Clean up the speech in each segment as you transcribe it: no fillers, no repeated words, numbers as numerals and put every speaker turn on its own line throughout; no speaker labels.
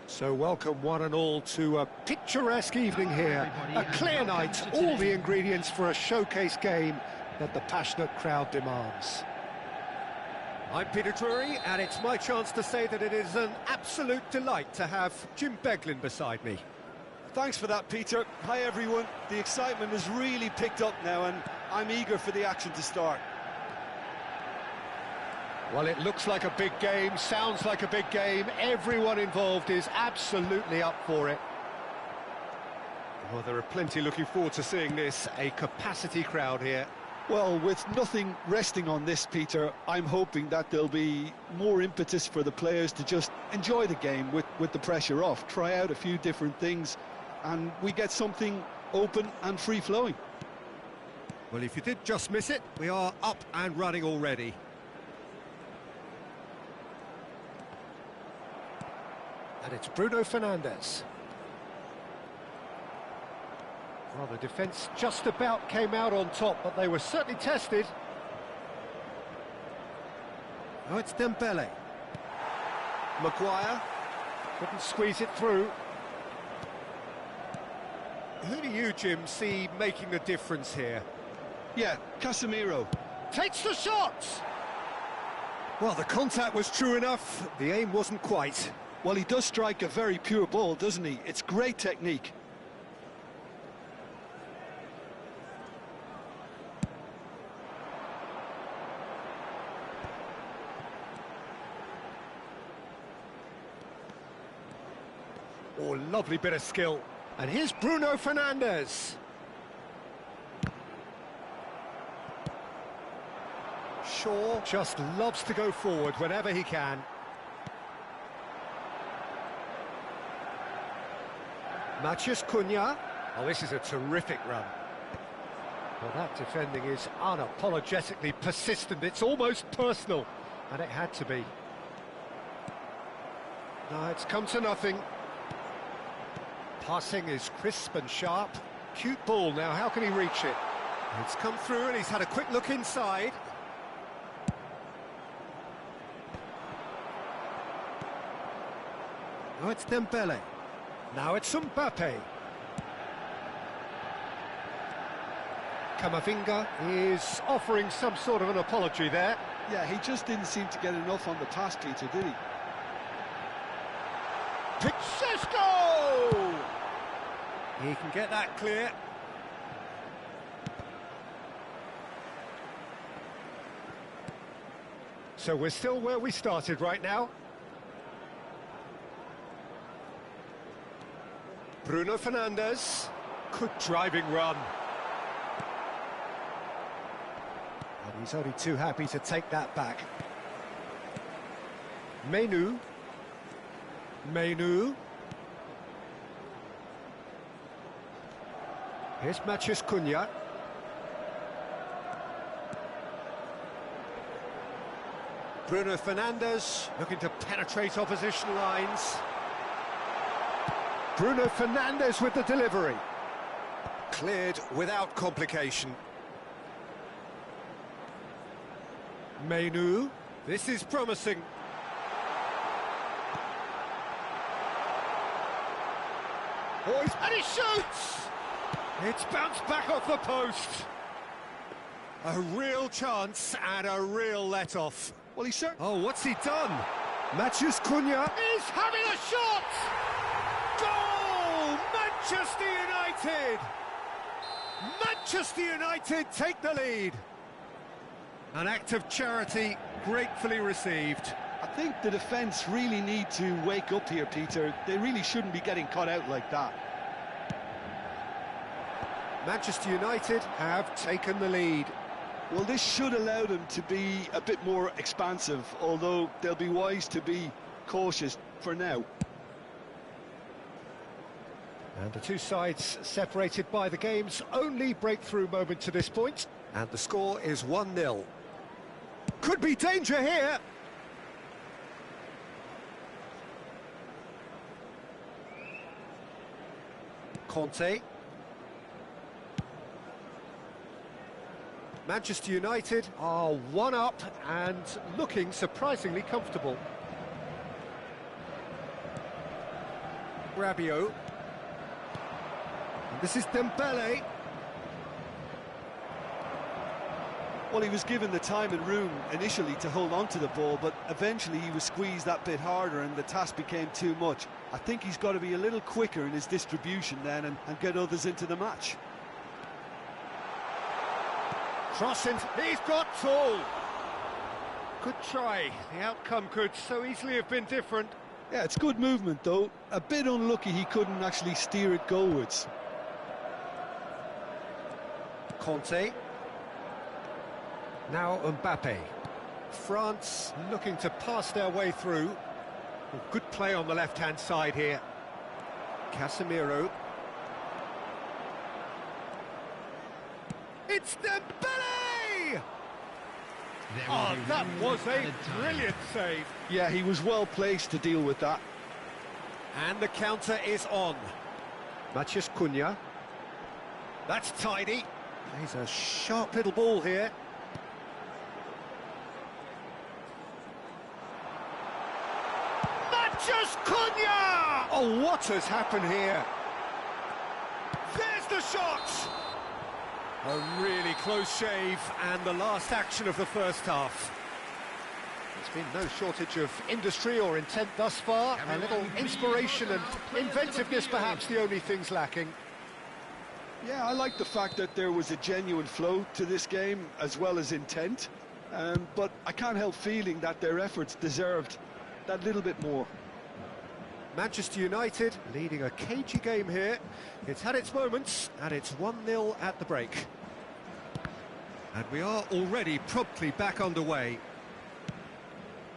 So welcome one and all to a picturesque evening here, a clear night, all the ingredients for a showcase game that the passionate crowd demands. I'm Peter Drury, and it's my chance to say that it is an absolute delight to have Jim Beglin beside me.
Thanks for that, Peter. Hi everyone, the excitement has really picked up now and I'm eager for the action to start.
Well, it looks like a big game, sounds like a big game. Everyone involved is absolutely up for it. Well, there are plenty looking forward to seeing this, a capacity crowd here.
Well, with nothing resting on this, Peter, I'm hoping that there'll be more impetus for the players to just enjoy the game with the pressure off, try out a few different things, and we get something open and free-flowing.
Well, if you did just miss it, we are up and running already. And it's Bruno Fernandes. Well, the defence just about came out on top, but they were certainly tested. Oh, it's Dembele.
Maguire.
Couldn't squeeze it through. Who do you, Jim, see making the difference here?
Yeah, Casemiro.
Takes the shot! Well, the contact was true enough, the aim wasn't quite.
Well, he does strike a very pure ball, doesn't he? It's great technique.
Oh, lovely bit of skill. And here's Bruno Fernandes. Shaw just loves to go forward whenever he can. Matheus Cunha. Oh, this is a terrific run. Well, that defending is unapologetically persistent. It's almost personal, and it had to be. No, it's come to nothing. Passing is crisp and sharp. Cute ball now, how can he reach it? It's come through and he's had a quick look inside. Oh, it's Dembele. Now it's Mbappe. Camavinga is offering some sort of an apology there.
Yeah, he just didn't seem to get enough on the pass, Peter, did he?
Sesko! He can get that clear. So we're still where we started right now. Bruno Fernandes. Good driving run. And he's only too happy to take that back. Menu. Here's Matheus Cunha. Bruno Fernandes looking to penetrate opposition lines. Bruno Fernandes with the delivery. Cleared without complication. Menu. This is promising. And he shoots! It's bounced back off the post. A real chance and a real let-off.
Well, he's certainly...
Oh, what's he done? Matheus Cunha is having a shot! Goal! Manchester United! Manchester United take the lead. An act of charity gratefully received.
I think the defence really need to wake up here, Peter. They really shouldn't be getting caught out like that.
Manchester United have taken the lead.
Well, this should allow them to be a bit more expansive, although they'll be wise to be cautious for now.
And the two sides separated by the game's only breakthrough moment to this point. And the score is 1-0. Could be danger here. Conte. Manchester United are one up and looking surprisingly comfortable. Rabiot. And this is Dembele.
Well, he was given the time and room initially to hold on to the ball, but eventually he was squeezed that bit harder and the task became too much. I think he's got to be a little quicker in his distribution then and get others into the match.
Crossing, he's got tall. Good try, the outcome could so easily have been different.
Yeah, it's good movement though. A bit unlucky he couldn't actually steer it goalwards.
Conte. Now Mbappe. France looking to pass their way through. Well, good play on the left-hand side here. Casemiro. It's Dembele! Oh, that was a brilliant save.
Yeah, he was well placed to deal with that.
And the counter is on. Matheus Cunha. That's tidy. He's a sharp little ball here. Matheus Cunha! Oh, what has happened here? There's the shot! A really close shave, and the last action of the first half. There's been no shortage of industry or intent thus far. A little inspiration and inventiveness, perhaps, the only things lacking.
Yeah, I like the fact that there was a genuine flow to this game, as well as intent. But I can't help feeling that their efforts deserved that little bit more.
Manchester United leading a cagey game here. It's had its moments, and it's 1-0 at the break. And we are already promptly back underway.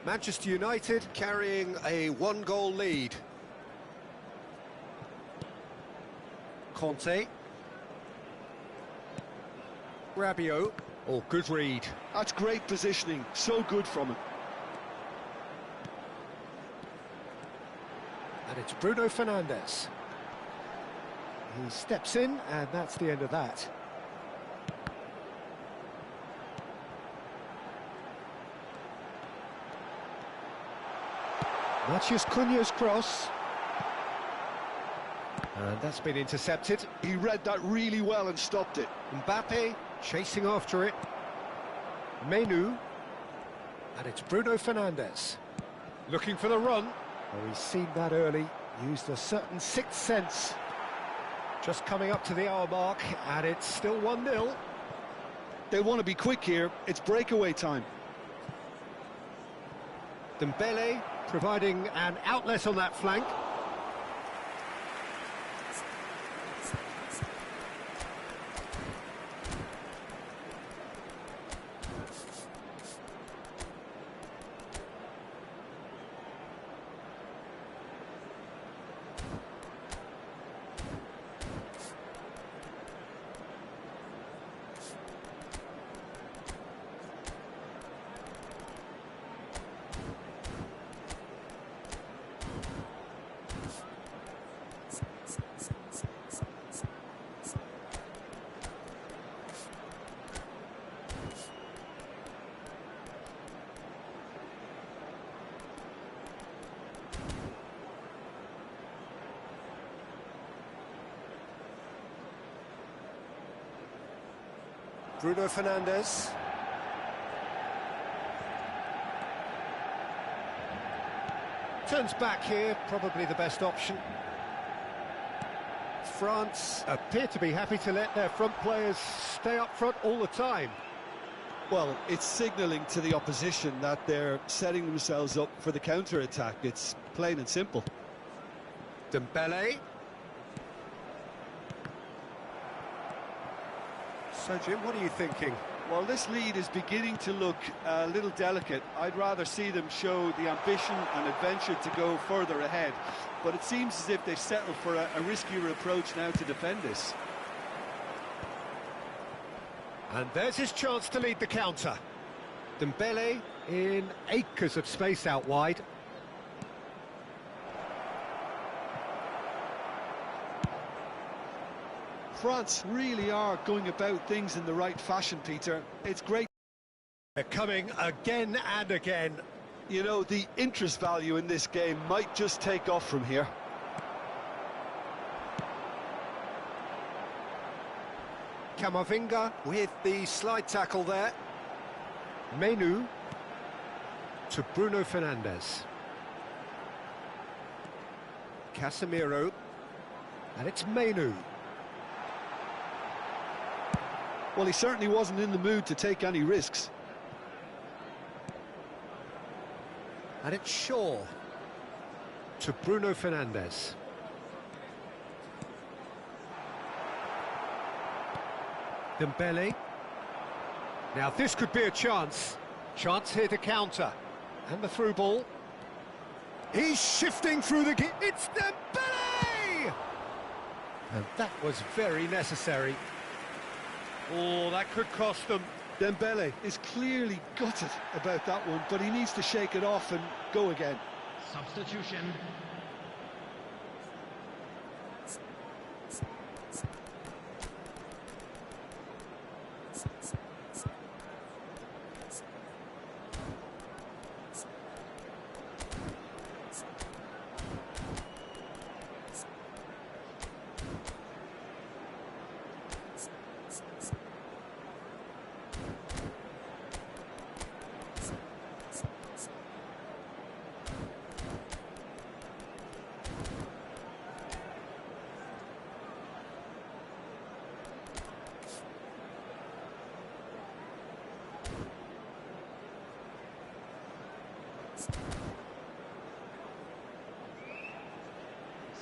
Manchester United carrying a one-goal lead. Conte. Rabiot. Oh, good read.
That's great positioning, so good from him.
And it's Bruno Fernandes. He steps in, and that's the end of that. Matheus Cunha's cross. And that's been intercepted.
He read that really well and stopped it.
Mbappe chasing after it. Menu. And it's Bruno Fernandes. Looking for the run. Oh, he's seen that early, used a certain sixth sense. Just coming up to the hour mark, and it's still 1-0.
They want to be quick here, it's breakaway time.
Dembele providing an outlet on that flank. Bruno Fernandes. Turns back here, probably the best option. France appear to be happy to let their front players stay up front all the time.
Well, it's signalling to the opposition that they're setting themselves up for the counter-attack. It's plain and simple.
Dembele. So, Jim, what are you thinking?
Well, this lead is beginning to look a little delicate. I'd rather see them show the ambition and adventure to go further ahead. But it seems as if they've settled for a riskier approach now to defend this.
And there's his chance to lead the counter. Dembele in acres of space out wide.
France really are going about things in the right fashion, Peter. It's great.
They're coming again and again.
You know, the interest value in this game might just take off from here.
Camavinga with the slide tackle there. Menu to Bruno Fernandes. Casemiro. And it's Menu.
Well, he certainly wasn't in the mood to take any risks.
And it's Shaw to Bruno Fernandes. Dembele. Now this could be a chance. Chance here to counter. And the through ball. He's shifting through the... It's Dembele! And that was very necessary. Oh, that could cost them.
Dembele is clearly gutted about that one, but he needs to shake it off and go again.
Substitution.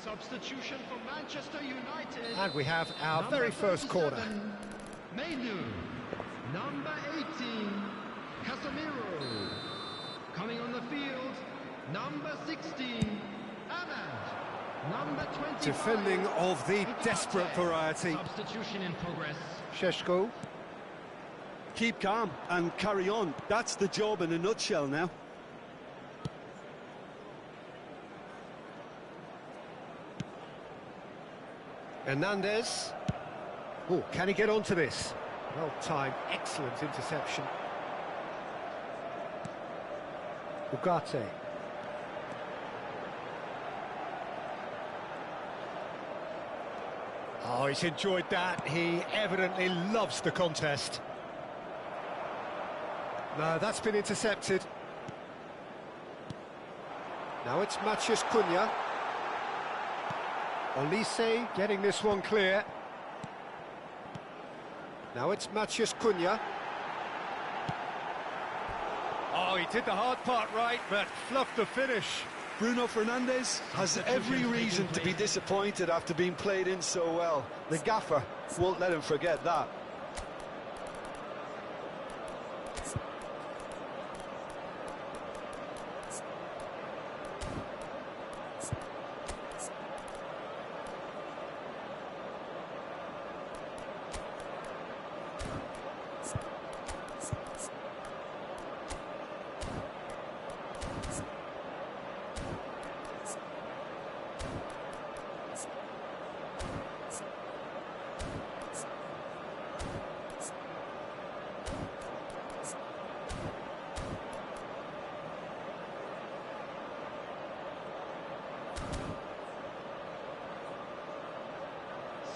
Substitution for Manchester United.
And we have our
Number
very first corner.
37, Menu. Number 18, Casemiro. Coming on the field, number 16, Ahmad. Number 25.
Defending of the desperate variety.
Substitution in progress.
Šeško.
Keep calm and carry on. That's the job in a nutshell now.
Hernandez. Oh, can he get onto this? Well timed, excellent interception. Ugarte. Oh, he's enjoyed that. He evidently loves the contest. No, that's been intercepted. Now it's Matheus Cunha. Olise getting this one clear. Now it's Matheus Cunha. Oh, he did the hard part right, but fluffed the finish.
Bruno Fernandes has every reason to be disappointed after being played in so well. The gaffer won't let him forget that.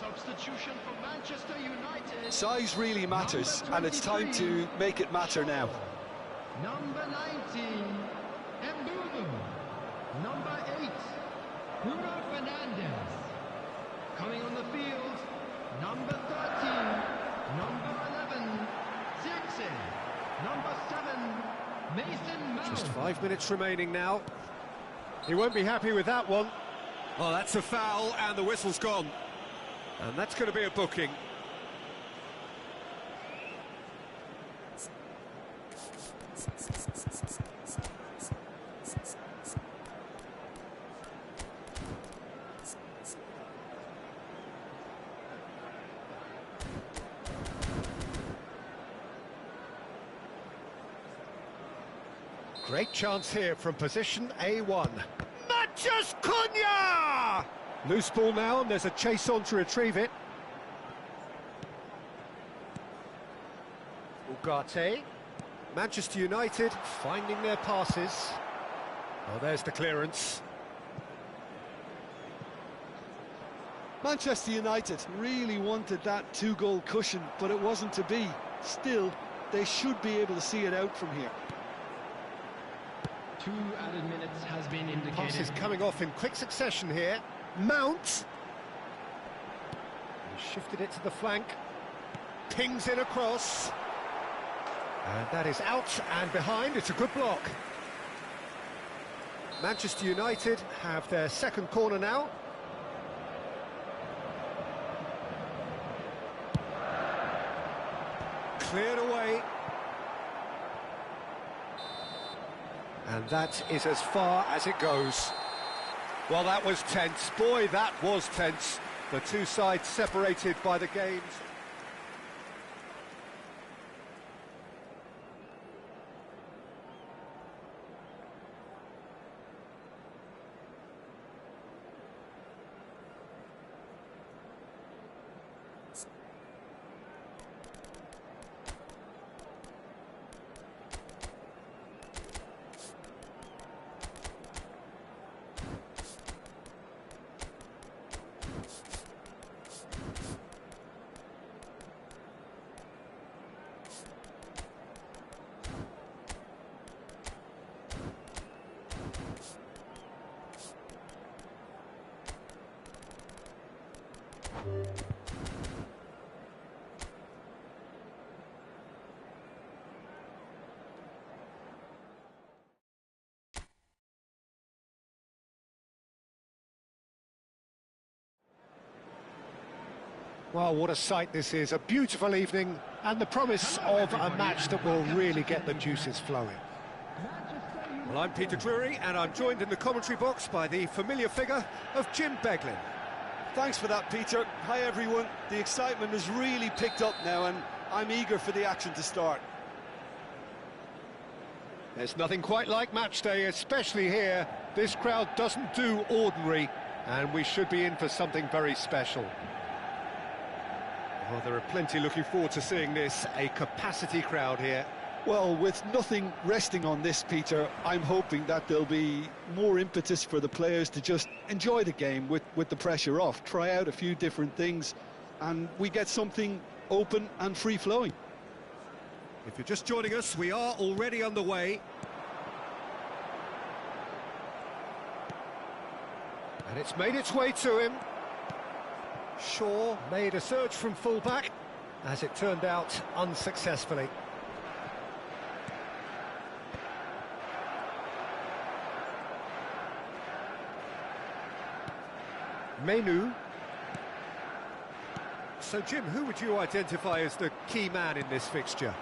Substitution for Manchester United.
Size really matters, and it's time to make it matter now.
Number 19, Mbubu. Number 8, Bruno Fernandes. Coming on the field, number 13, number 11, Zirkzee. Number 7, Mason Mount.
Just 5 minutes remaining now. He won't be happy with that one. Oh, that's a foul, and the whistle's gone. And that's going to be a booking. Great chance here from position A1. Matheus Cunha! Loose ball now, and there's a chase on to retrieve it. Ugarte. Manchester United finding their passes. Oh, there's the clearance.
Manchester United really wanted that two-goal cushion, but it wasn't to be. Still, they should be able to see it out from here.
2 added minutes has been indicated.
Passes coming off in quick succession here. Mount. He shifted it to the flank. Pings it across. And that is out and behind. It's a good block. Manchester United have their second corner now. Cleared away. And that is as far as it goes. Well, that was tense. Boy, that was tense. The two sides separated by the games. Well, what a sight this is. A beautiful evening and the promise of a match that will really get the juices flowing. Well, I'm Peter Drury and I'm joined in the commentary box by the familiar figure of Jim Beglin.
Thanks for that, Peter. Hi, everyone. The excitement has really picked up now, and I'm eager for the action to start.
There's nothing quite like match day, especially here. This crowd doesn't do ordinary, and we should be in for something very special. Well, there are plenty looking forward to seeing this, a capacity crowd here.
Well, with nothing resting on this, Peter, I'm hoping that there'll be more impetus for the players to just enjoy the game with the pressure off, try out a few different things, and we get something open and free-flowing.
If you're just joining us, we are already underway. And it's made its way to him. Shaw made a surge from full-back, as it turned out unsuccessfully. Menu. So, Jim, who would you identify as the key man in this fixture?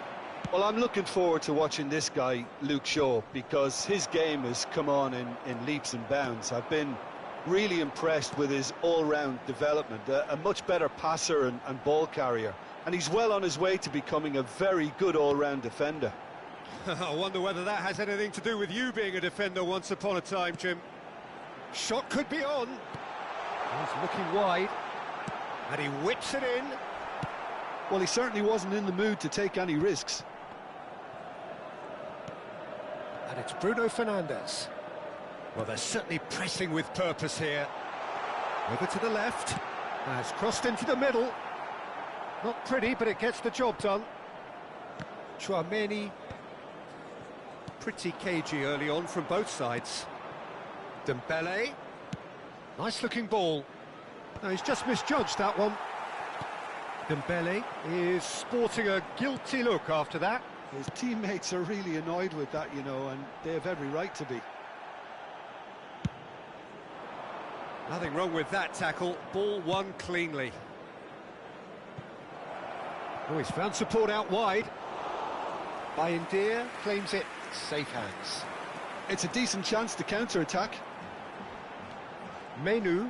Well, I'm looking forward to watching this guy, Luke Shaw, because his game has come on in leaps and bounds. I've been really impressed with his all-round development, a much better passer and ball carrier, and he's well on his way to becoming a very good all-round defender.
I wonder whether that has anything to do with you being a defender once upon a time, Jim. Shot could be on. He's looking wide, and he whips it in.
Well, he certainly wasn't in the mood to take any risks.
And it's Bruno Fernandes. Well, they're certainly pressing with purpose here. Over to the left, has crossed into the middle. Not pretty, but it gets the job done. Chouameni. Pretty cagey early on from both sides. Dembele. Nice-looking ball. No, he's just misjudged that one. Dembele is sporting a guilty look after that.
His teammates are really annoyed with that, you know, and they have every right to be.
Nothing wrong with that tackle. Ball won cleanly. Oh, he's found support out wide. Bayindir claims it. Safe hands.
It's a decent chance to counter-attack.
Menu.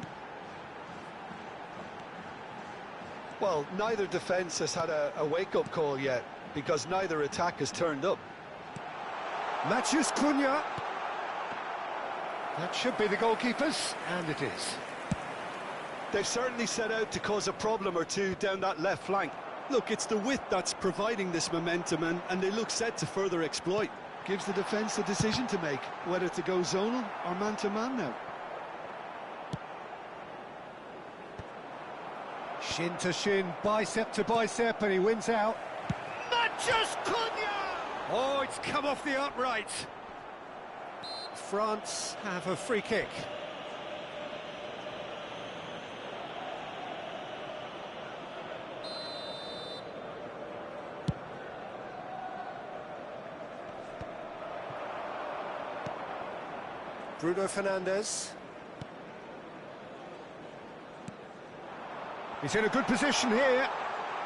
Well, neither defence has had a wake-up call yet, because neither attack has turned up.
Matheus Cunha. That should be the goalkeepers, and it is.
They've certainly set out to cause a problem or two down that left flank. Look, it's the width that's providing this momentum, and they look set to further exploit. Gives the defence a decision to make, whether to go zonal or man-to-man now.
Shin to shin, bicep to bicep, and he wins out. Matches Cunha! Oh, it's come off the upright. France have a free kick. Bruno Fernandes. He's in a good position here.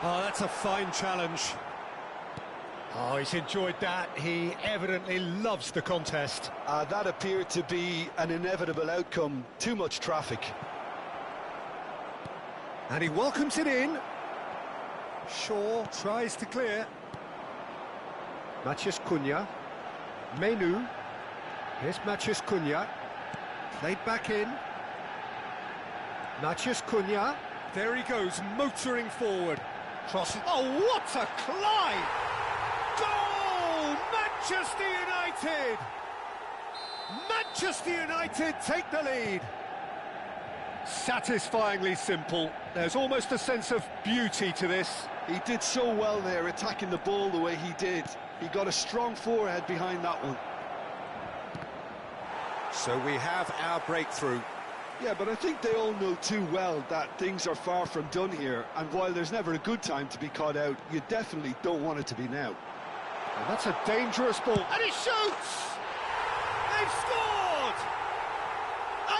Oh, that's a fine challenge. Oh, he's enjoyed that. He evidently loves the contest.
That appeared to be an inevitable outcome. Too much traffic.
And he welcomes it in. Shaw tries to clear. Mathias Cunha. Menu. Here's Mathias Cunha. Played back in. Mathias Cunha. There he goes, motoring forward. Crossing. Oh, what a climb! Goal! Manchester United! Manchester United take the lead. Satisfyingly simple. There's almost a sense of beauty to this.
He did so well there, attacking the ball the way he did. He got a strong forehead behind that one.
So we have our breakthrough.
Yeah, but I think they all know too well that things are far from done here, and while there's never a good time to be caught out, you definitely don't want it to be now.
And that's a dangerous ball. And he shoots! They've scored!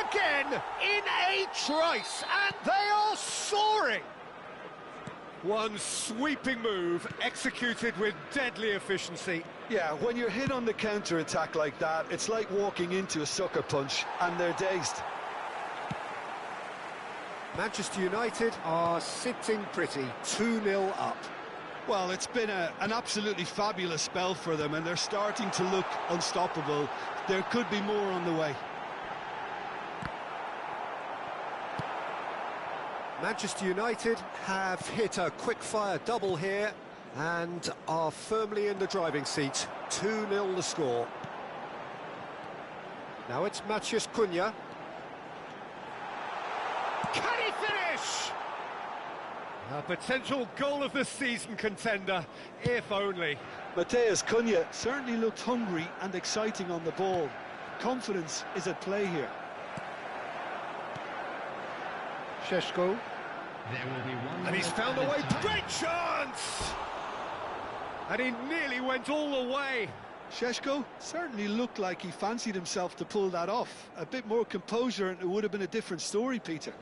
Again, in a trice, and they are soaring! One sweeping move, executed with deadly efficiency.
Yeah, when you're hit on the counter-attack like that, it's like walking into a sucker punch, and they're dazed.
Manchester United are sitting pretty, 2-0 up.
Well, it's been an absolutely fabulous spell for them, and they're starting to look unstoppable. There could be more on the way.
Manchester United have hit a quick-fire double here and are firmly in the driving seat. 2-0 the score. Now it's Mathias Cunha. Can he finish? A potential goal of the season contender, if only.
Mathias Cunha certainly looked hungry and exciting on the ball. Confidence is at play here.
Šeško.
There will be one.
And he's found a way. Great chance! And he nearly went all the way.
Šeško certainly looked like he fancied himself to pull that off. A bit more composure and it would have been a different story, Peter.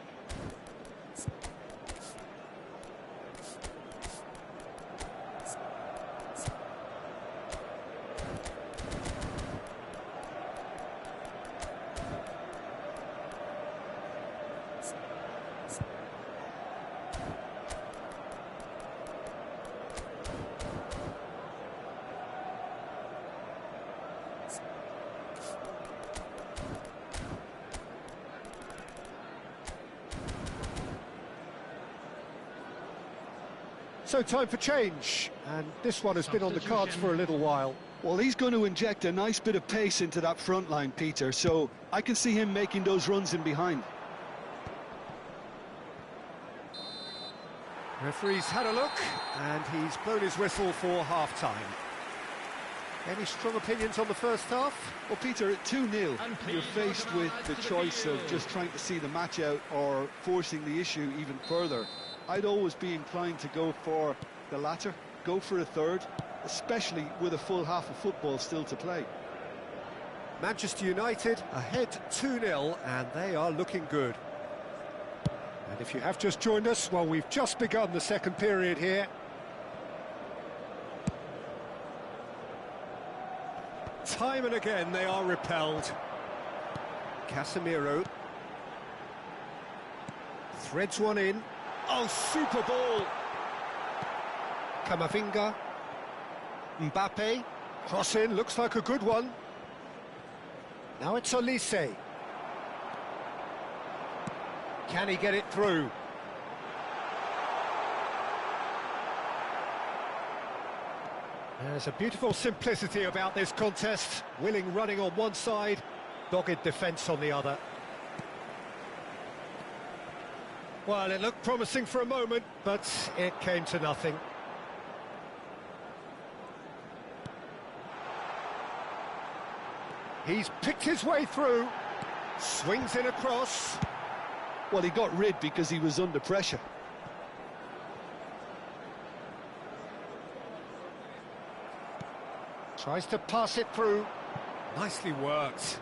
So time for change, and this one has been on the cards for a little while.
Well, he's going to inject a nice bit of pace into that front line, Peter, so I can see him making those runs in behind.
Referee's had a look, and he's blown his whistle for half-time. Any strong opinions on the first half?
Well, Peter, at 2-0, you're faced with the choice of just trying to see the match out or forcing the issue even further. I'd always be inclined to go for the latter, go for a third, especially with a full half of football still to play.
Manchester United ahead 2-0, and they are looking good. And if you have just joined us, well, we've just begun the second period here. Time and again they are repelled. Casemiro threads one in. Oh, super ball! Camavinga. Mbappe. Cross in, looks like a good one. Now it's Olise. Can he get it through? There's a beautiful simplicity about this contest. Willing running on one side, dogged defence on the other. Well, it looked promising for a moment, but it came to nothing. He's picked his way through, swings in across.
Well, he got rid because he was under pressure.
Tries to pass it through. Nicely worked.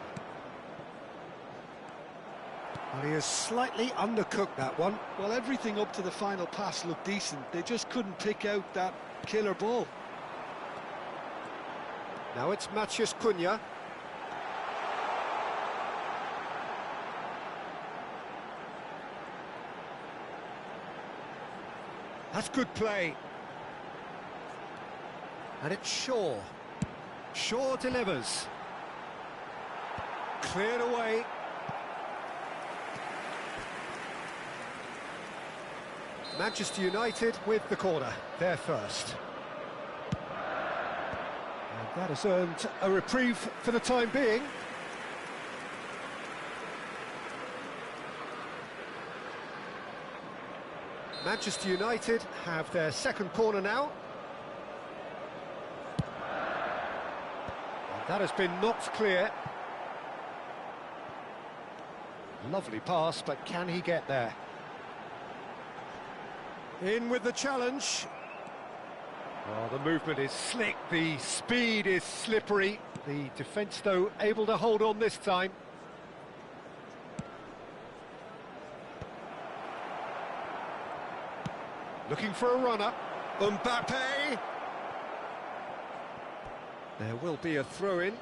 Well, he has slightly undercooked that one.
Well, everything up to the final pass looked decent. They just couldn't pick out that killer ball.
Now it's Matheus Cunha. That's good play. And it's Shaw. Shaw delivers. Cleared away. Manchester United with the corner, there first. And that has earned a reprieve for the time being. Manchester United have their second corner now. And that has been knocked clear. Lovely pass, but can he get there? In with the challenge. Oh, the movement is slick, the speed is slippery. The defence, though, able to hold on this time. Looking for a runner. Mbappe. There will be a throw-in.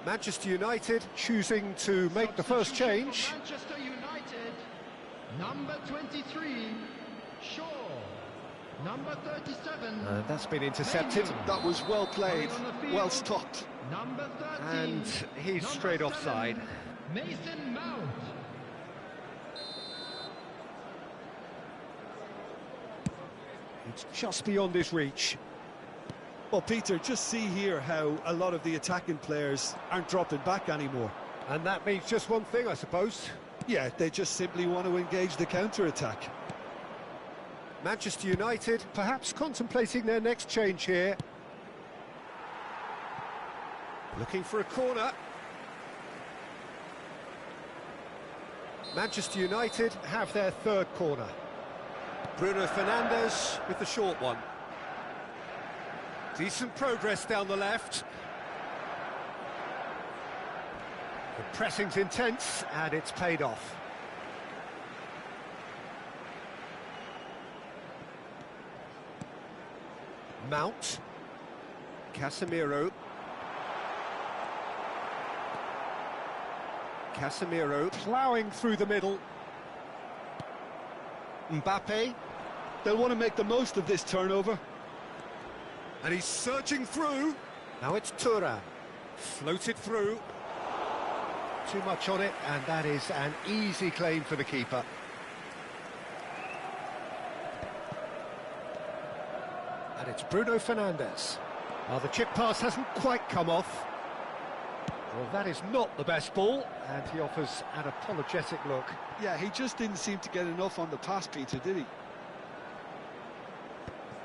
Manchester United choosing to make the first change.
Manchester United, number 23, Shaw. Number 37.
That's been intercepted.
That was well played, well stopped.
Number 13.
And he's straight offside.
Mason Mount.
It's just beyond his reach.
Well, Peter, just see here how a lot of the attacking players aren't dropping back anymore.
And that means just one thing, I suppose.
Yeah, they just simply want to engage the counter-attack.
Manchester United perhaps contemplating their next change here. Looking for a corner. Manchester United have their third corner. Bruno Fernandes with the short one. Decent progress down the left. The pressing's intense and it's paid off. Mount. Casemiro. Casemiro ploughing through the middle. Mbappe.
They'll want to make the most of this turnover.
And he's surging through. Now it's Thuram. Floated through. Too much on it, and that is an easy claim for the keeper. And it's Bruno Fernandes. Well, the chip pass hasn't quite come off. Well, that is not the best ball, and he offers an apologetic look.
Yeah, he just didn't seem to get enough on the pass, Peter, did he?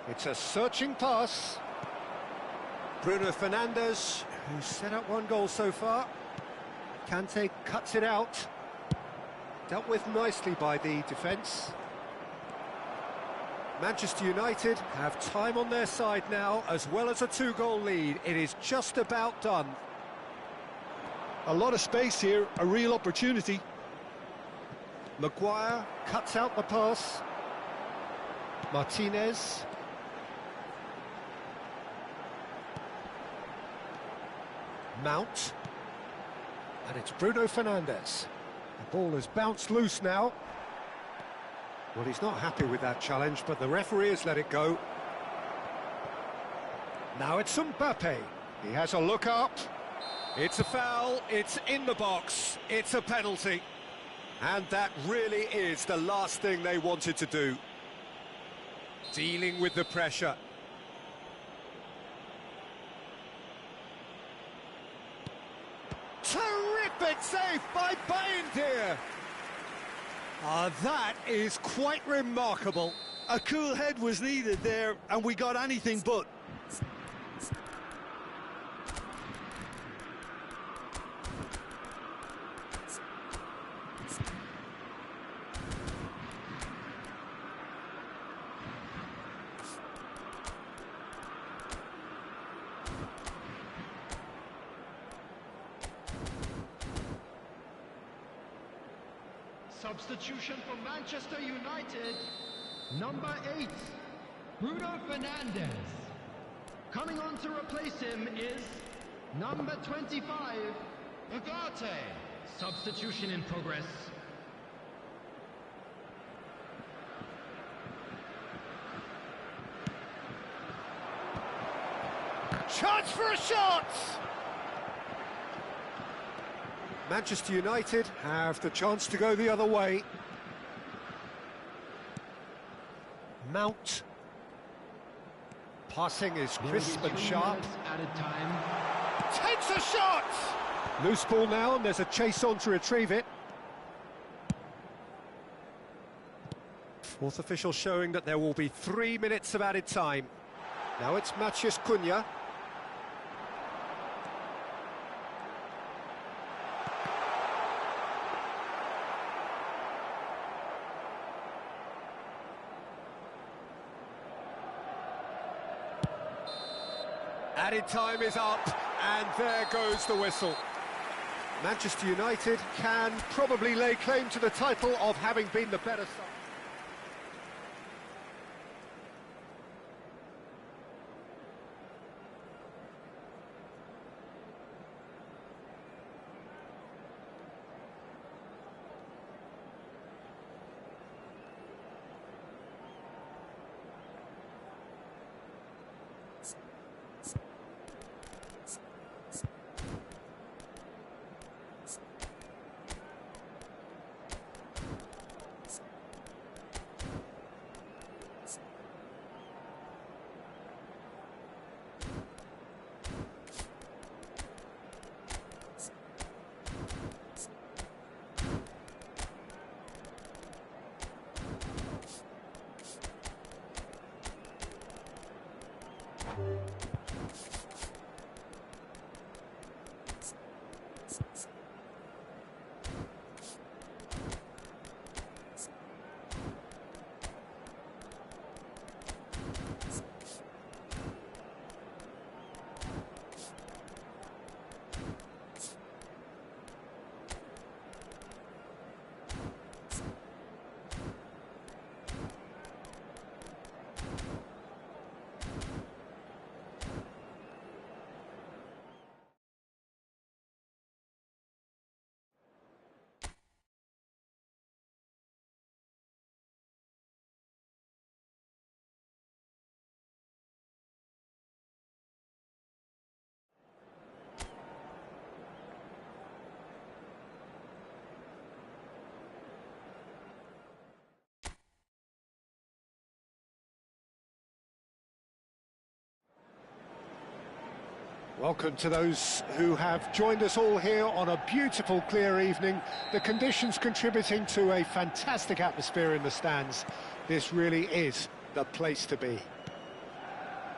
It's a searching pass. Bruno Fernandes, who's set up one goal so far. Kante cuts it out. Dealt with nicely by the defence. Manchester United have time on their side now, as well as a two-goal lead. It is just about done.
A lot of space here, a real opportunity.
Maguire cuts out the pass. Martinez. Mount. And it's Bruno Fernandes. The ball has bounced loose now. Well, he's not happy with that challenge, but the referee has let it go. Now it's Mbappe. He has a look up. It's a foul, it's in the box, it's a penalty. And that really is the last thing they wanted to do. Dealing with the pressure. Terrific save by Bayindir. That is quite remarkable.
A cool head was needed there, and we got anything but.
Substitution for Manchester United. Number 8, Bruno Fernandes. Coming on to replace him is number 25, Ugarte. Substitution in progress.
Chance for a shot! Manchester United have the chance to go the other way. Mount. Passing is crisp and sharp.
Added time.
Takes a shot! Loose ball now, and there's a chase on to retrieve it. Fourth official showing that there will be 3 minutes of added time. Now it's Matheus Cunha. Added time is up, and there goes the whistle. Manchester United can probably lay claim to the title of having been the better side. Welcome to those who have joined us all here on a beautiful, clear evening. The conditions contributing to a fantastic atmosphere in the stands. This really is the place to be.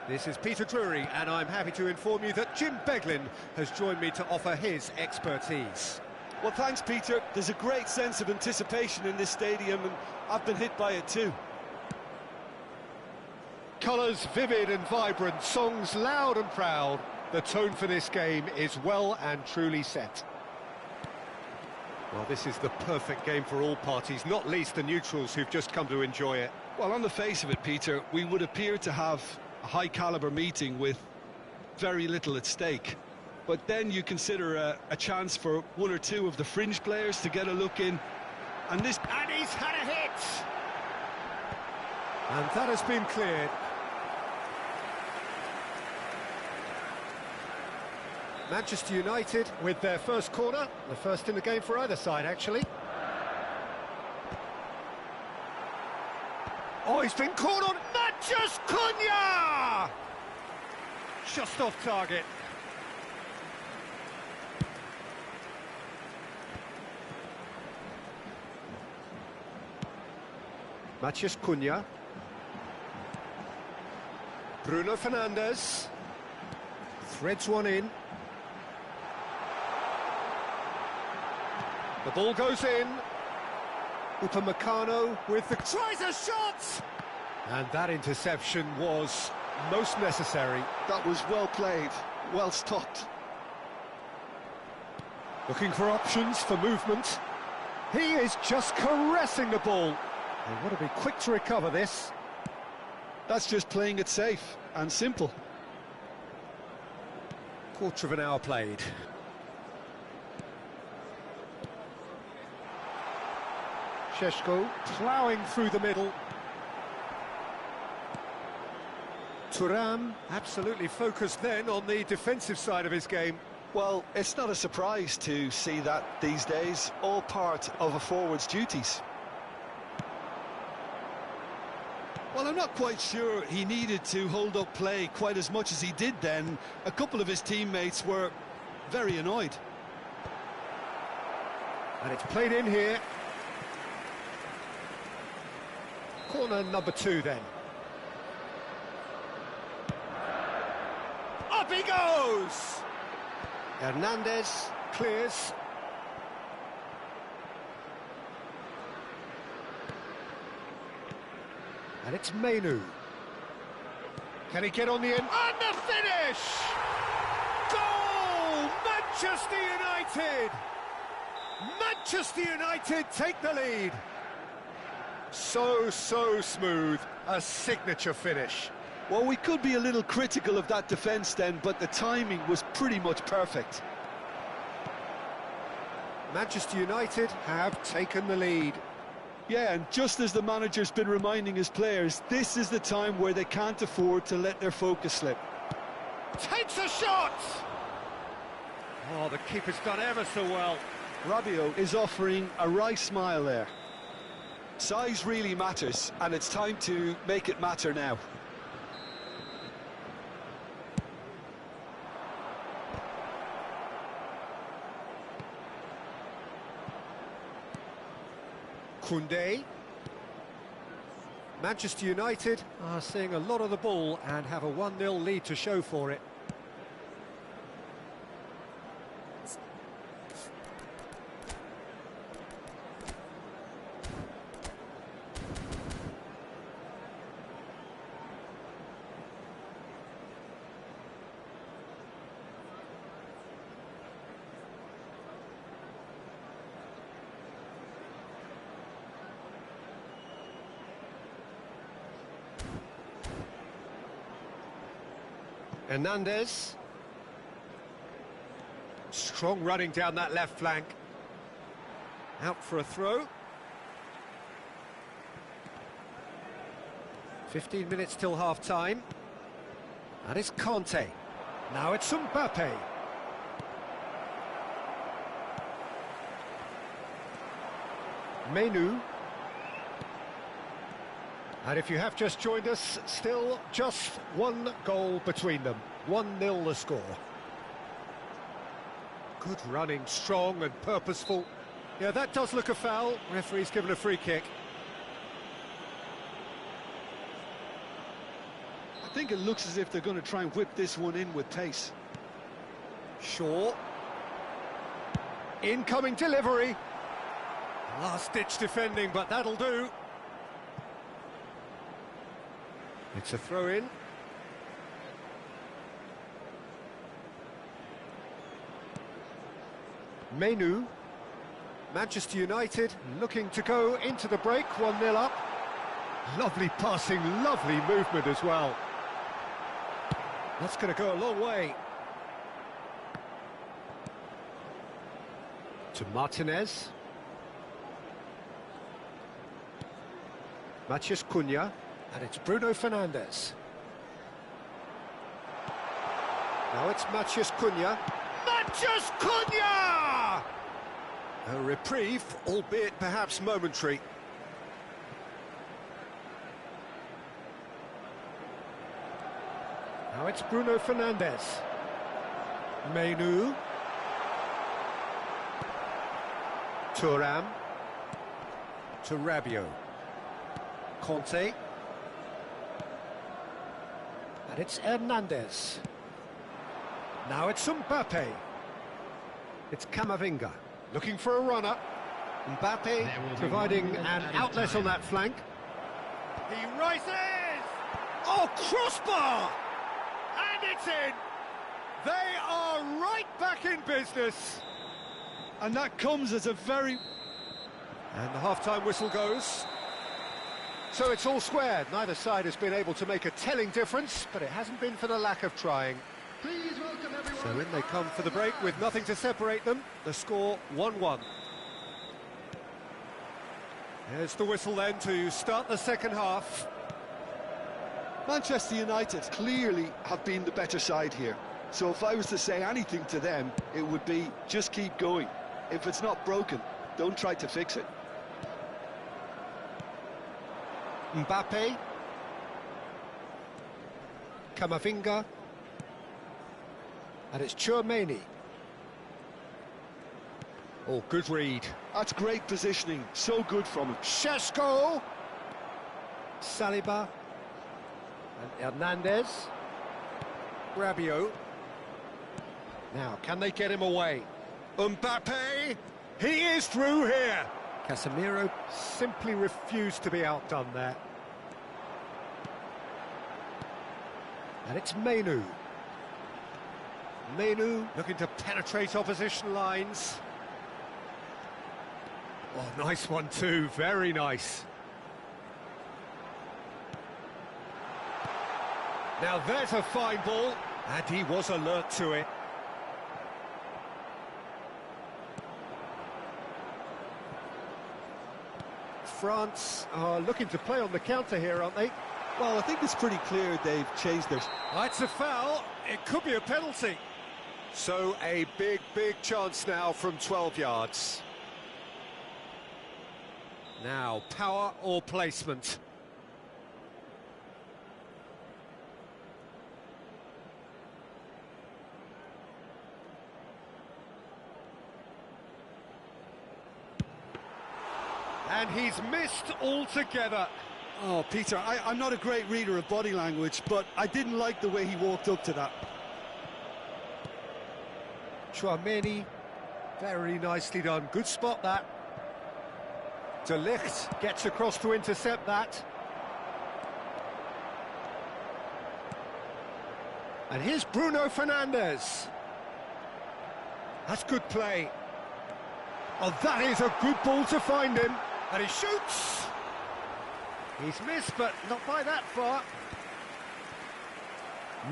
This is Peter Drury, and I'm happy to inform you that Jim Beglin has joined me to offer his expertise.
Well, thanks, Peter. There's a great sense of anticipation in this stadium, and I've been hit by it too.
Colours vivid and vibrant, songs loud and proud. The tone for this game is well and truly set. Well, this is the perfect game for all parties, not least the neutrals who've just come to enjoy it.
Well, on the face of it, Peter, we would appear to have a high-caliber meeting with very little at stake. But then you consider a chance for one or two of the fringe players to get a look in. And he's
had a hit! And that has been cleared. Manchester United with their first corner, the first in the game for either side, actually. Oh, he's been caught on Mathias Cunha! Just off target. Mathias Cunha. Bruno Fernandes. Threads one in. The ball goes in. Upamecano with the... tries a shot! And that interception was most necessary.
That was well played, well stopped.
Looking for options for movement. He is just caressing the ball. They want to be quick to recover this.
That's just playing it safe and simple.
Quarter of an hour played. Šeško ploughing through the middle. Thuram absolutely focused then on the defensive side of his game.
Well, it's not a surprise to see that these days, all part of a forward's duties. Well, I'm not quite sure he needed to hold up play quite as much as he did then. A couple of his teammates were very annoyed.
And it's played in here. Corner number 2 then. Up he goes! Hernandez clears. And it's Menu. Can he get on the end? And the finish! Goal! Manchester United! Manchester United take the lead. So smooth. A signature finish.
Well, we could be a little critical of that defence then, but the timing was pretty much perfect.
Manchester United have taken the lead.
Yeah, and just as the manager's been reminding his players, this is the time where they can't afford to let their focus slip.
Takes a shot! Oh, the keeper's done ever so well.
Rabiot is offering a wry smile there. Size really matters, and it's time to make it matter now.
Koundé. Manchester United are seeing a lot of the ball and have a 1-0 lead to show for it. Hernandez. Strong running down that left flank. Out for a throw. 15 minutes till half-time. And it's Conte. Now it's Mbappe. Menu. And if you have just joined us, still just one goal between them. 1-0 the score. Good running, strong and purposeful. Yeah, that does look a foul. Referee's given a free kick.
I think it looks as if they're going to try and whip this one in with pace.
Shaw. Incoming delivery. Last-ditch defending, but that'll do. It's a throw-in. Menu. Manchester United looking to go into the break, 1-0 up. Lovely passing, lovely movement as well. That's going to go a long way. To Martinez. Matheus Cunha, and it's Bruno Fernandes. Now it's Matheus Cunha. Matheus Cunha! A reprieve, albeit perhaps momentary. Now it's Bruno Fernandes. Menu. Thuram. To Rabiot. Conte. And it's Hernandez. Now it's Mbappe. It's Camavinga. Looking for a runner. Mbappe providing an outlet on that flank. He rises! Oh, crossbar! And it's in! They are right back in business.
And that comes as a very...
And the half-time whistle goes. So it's all squared. Neither side has been able to make a telling difference, but it hasn't been for the lack of trying.
Please welcome everyone.
So in they come for the break with nothing to separate them. The score 1-1. There's the whistle then to start the second half.
Manchester United clearly have been the better side here. So if I was to say anything to them, it would be just keep going. If it's not broken, don't try to fix it.
Mbappe. Camavinga. And it's Tchouaméni. Oh, good read.
That's great positioning, so good from him.
Šeško. Saliba. And Hernandez. Rabiot. Now, can they get him away? Mbappe! He is through here! Casemiro simply refused to be outdone there. And it's Menu. Menu looking to penetrate opposition lines. Oh, nice one too, very nice. Now there's a fine ball, and he was alert to it. France are looking to play on the counter here, aren't they?
Well, I think it's pretty clear they've changed their...
That's a foul. It could be a penalty. So a big, big chance now from 12 yards. Now, power or placement? And he's missed altogether.
Oh, Peter, I'm not a great reader of body language, but I didn't like the way he walked up to that.
Tchouaméni, very nicely done. Good spot, that. De Ligt gets across to intercept that. And here's Bruno Fernandes. That's good play. Oh, that is a good ball to find him. And he shoots. He's missed, but not by that far.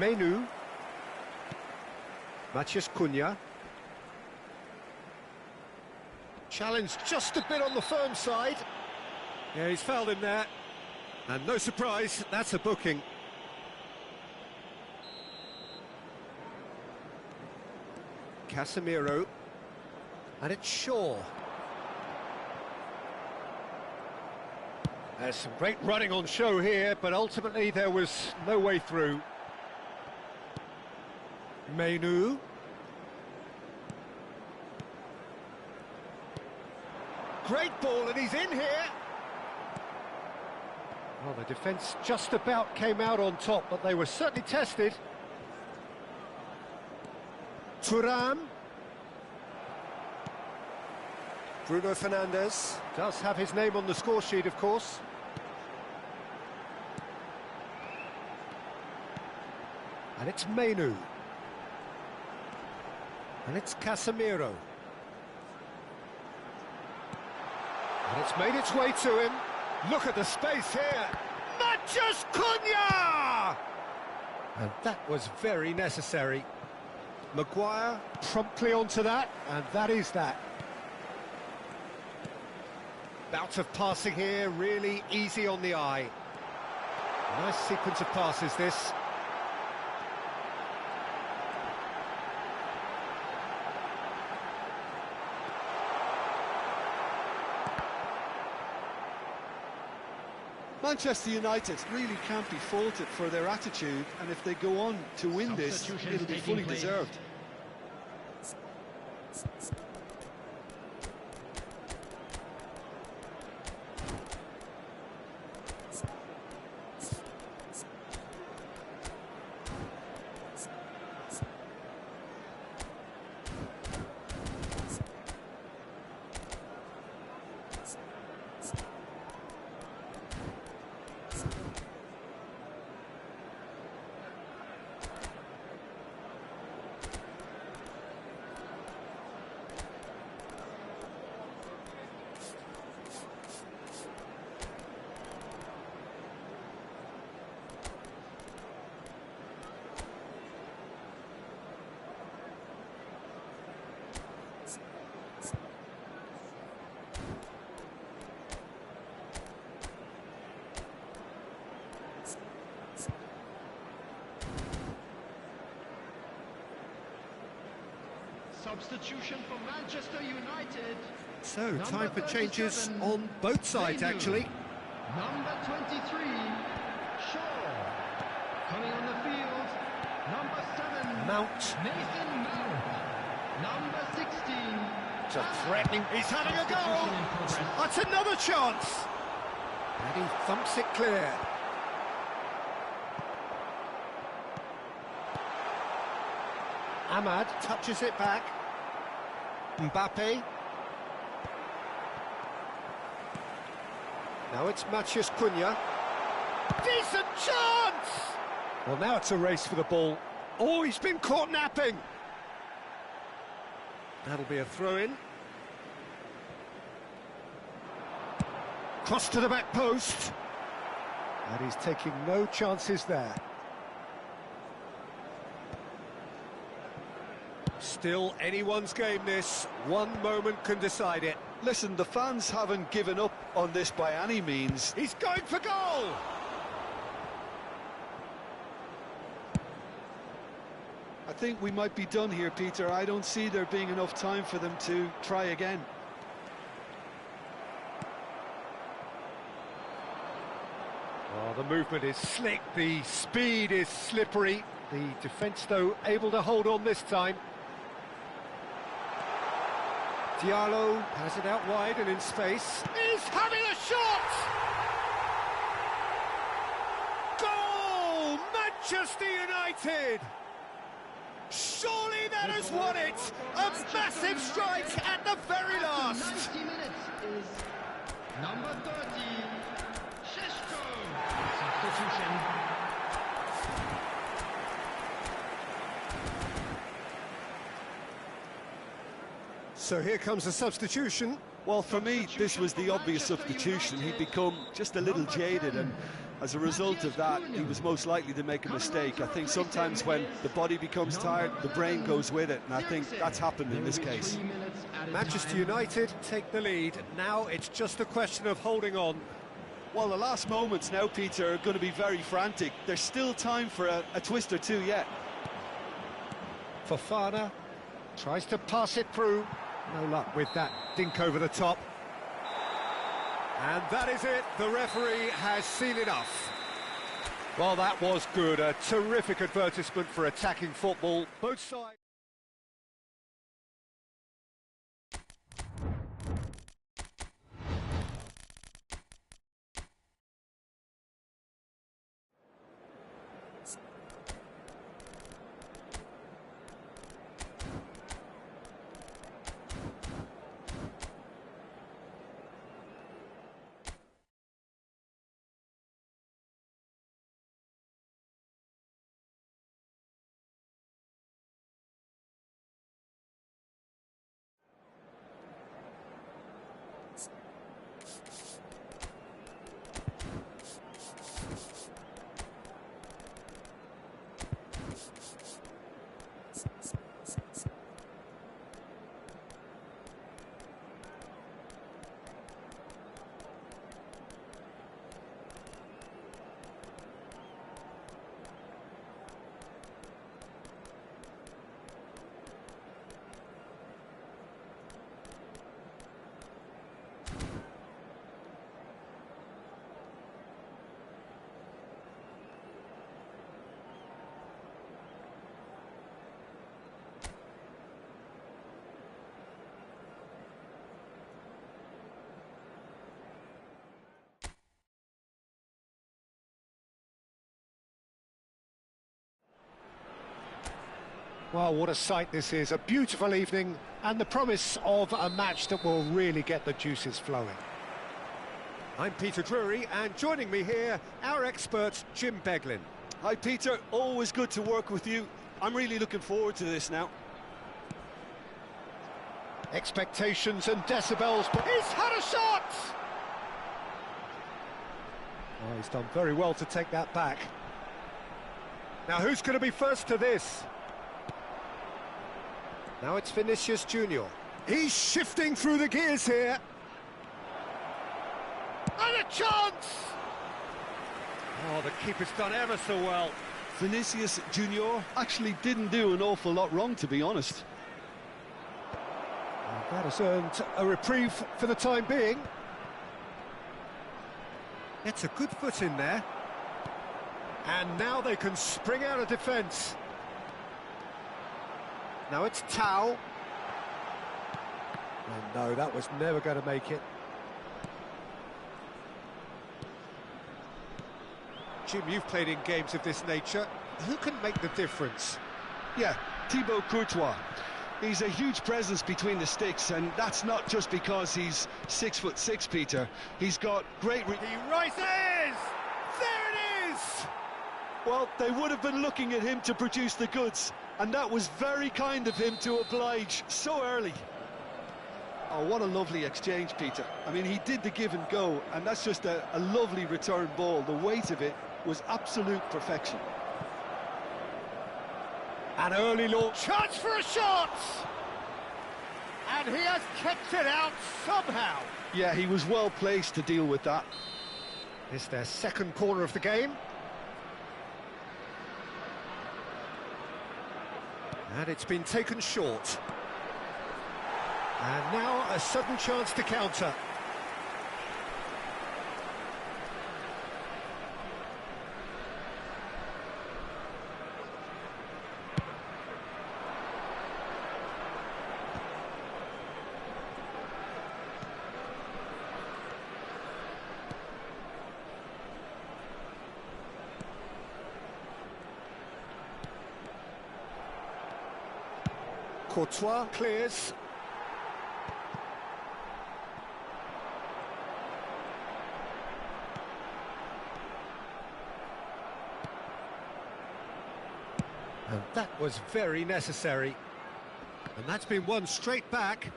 Menu. Matheus Cunha. Challenged just a bit on the firm side. Yeah, he's fouled him there. And no surprise, that's a booking. Casemiro. And it's Shaw. There's some great running on show here, but ultimately there was no way through. Menu. Great ball, and he's in here. Well, the defence just about came out on top, but they were certainly tested. Thuram. Bruno Fernandes does have his name on the score sheet, of course. And it's Menu. And it's Casemiro. And it's made its way to him. Look at the space here. Matches Cunha! And that was very necessary. Maguire promptly onto that, and that is that. Bout of passing here, really easy on the eye. Nice sequence of passes, this.
Manchester United really can't be faulted for their attitude, and if they go on to win this, it'll be fully deserved.
Substitution for Manchester United.
So, time for changes on both sides, actually.
Number 23, Shaw. Coming on the field, number 7,
Mount.
Nathan Mount. Number 16.
It's a threatening. He's having a go. That's another chance. And he thumps it clear. Ahmad touches it back. Mbappe. Now it's Mathias Cunha. Decent chance! Well, now it's a race for the ball. Oh, he's been caught napping. That'll be a throw-in. Cross to the back post. And he's taking no chances there. Still anyone's game, this. One moment can decide it.
Listen, the fans haven't given up on this by any means.
He's going for goal!
I think we might be done here, Peter. I don't see there being enough time for them to try again.
Oh, the movement is slick, the speed is slippery. The defence, though, able to hold on this time. Diallo has it out wide and in space. He's having a shot! Goal! Manchester United! Surely that has won it! A massive strike at the very last!
90 minutes is number 30, Sheshko. Substitution.
So here comes the substitution.
Well, for me, this was the obvious substitution. He'd become just a little jaded, and as a result of that, he was most likely to make a mistake. I think sometimes when the body becomes tired, the brain goes with it, and I think that's happened in this case.
Manchester United take the lead. Now it's just a question of holding on.
Well, the last moments now, Peter, are going to be very frantic. There's still time for a twist or two yet.
Fofana tries to pass it through. No luck with that dink over the top. And that is it. The referee has seen enough. Well, that was good. A terrific advertisement for attacking football. Both sides. Well, what a sight this is. A beautiful evening and the promise of a match that will really get the juices flowing. I'm Peter Drury, and joining me here, our expert, Jim Beglin.
Hi, Peter. Always good to work with you. I'm really looking forward to this now.
Expectations and decibels, but he's had a shot! Oh, he's done very well to take that back. Now, who's going to be first to this? Now it's Vinicius Junior. He's shifting through the gears here. And a chance! Oh, the keeper's done ever so well.
Vinicius Junior actually didn't do an awful lot wrong, to be honest.
And that has earned a reprieve for the time being. It's a good foot in there. And now they can spring out of defence. Now it's Tau. Oh no, that was never going to make it. Jim, you've played in games of this nature. Who can make the difference?
Yeah, Thibaut Courtois. He's a huge presence between the sticks, and that's not just because he's 6'6", Peter. He's got great...
He rises! There it is!
Well, they would have been looking at him to produce the goods, and that was very kind of him to oblige so early. Oh, what a lovely exchange, Peter. I mean, he did the give and go, and that's just a lovely return ball. The weight of it was absolute perfection.
An early launch, chance for a shot! And he has kept it out somehow.
Yeah, he was well placed to deal with that.
It's their second corner of the game. And it's been taken short. And now a sudden chance to counter. Courtois clears. And that was very necessary. And that's been won straight back.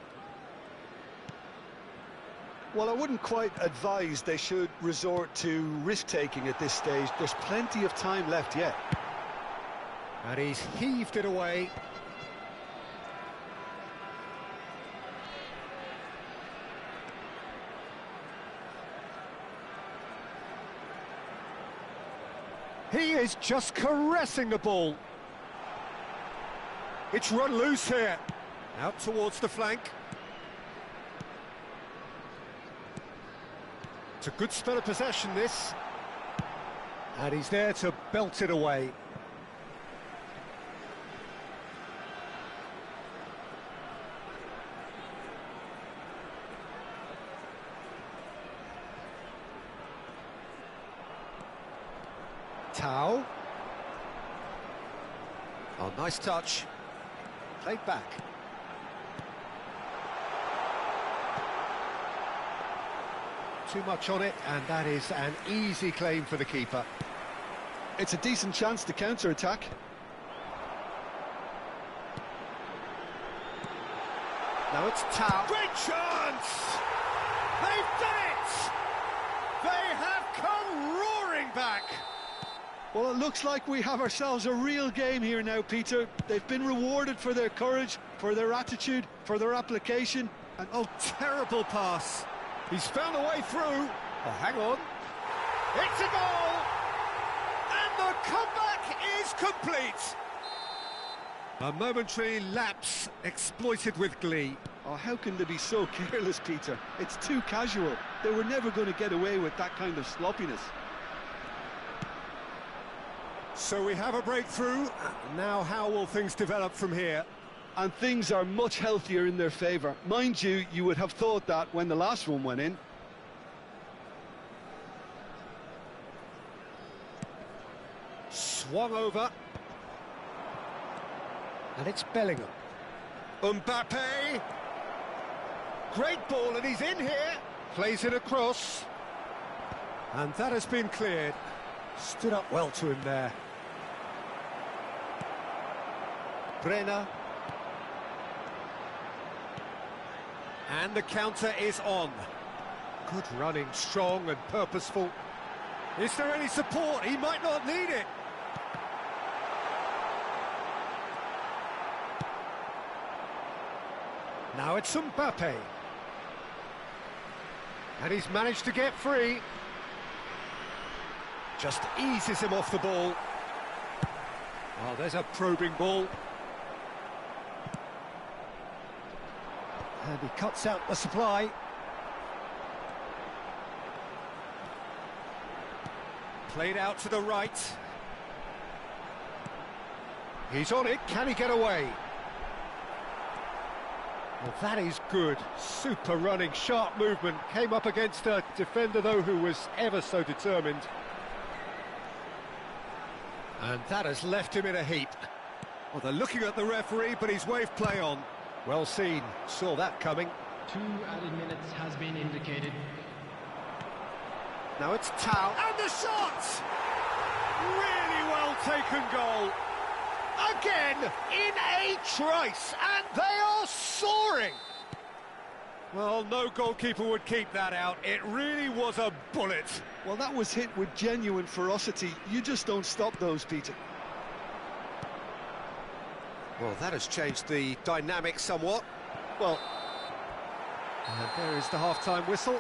Well, I wouldn't quite advise they should resort to risk-taking at this stage. There's plenty of time left yet.
And he's heaved it away. He is just caressing the ball. It's run loose here. Out towards the flank. It's a good spell of possession, this. And he's there to belt it away. Tau. Oh, nice touch. Played back. Too much on it, and that is an easy claim for the keeper.
It's a decent chance to counter-attack.
Now it's Tau. Great chance! They've done it! They have come roaring back!
Well, it looks like we have ourselves a real game here now, Peter. They've been rewarded for their courage, for their attitude, for their application.
And oh, terrible pass. He's found a way through. Oh, hang on. It's a goal! And the comeback is complete. A momentary lapse exploited with glee.
Oh, how can they be so careless, Peter? It's too casual. They were never going to get away with that kind of sloppiness.
So we have a breakthrough. Now how will things develop from here?
And things are much healthier in their favour. Mind you, you would have thought that when the last one went in.
Swung over. And it's Bellingham. Mbappe. Great ball, and he's in here. Plays it across. And that has been cleared. Stood up well to him there. Brenner. And the counter is on. Good running, strong and purposeful. Is there any support? He might not need it. Now it's Mbappe. And he's managed to get free. Just eases him off the ball. Oh, there's a probing ball. And he cuts out the supply. Played out to the right. He's on it. Can he get away? Well, that is good. Super running, sharp movement. Came up against a defender, though, who was ever so determined. And that has left him in a heap. Well, they're looking at the referee, but he's waved play on. Well seen. Saw that coming.
2 added minutes has been indicated.
Now it's Tau. And the shot! Really well taken goal. Again, in a trice, and they are soaring. Well, no goalkeeper would keep that out. It really was a bullet.
Well, that was hit with genuine ferocity. You just don't stop those, Peter.
Well, that has changed the dynamic somewhat. Well, and there is the half-time whistle.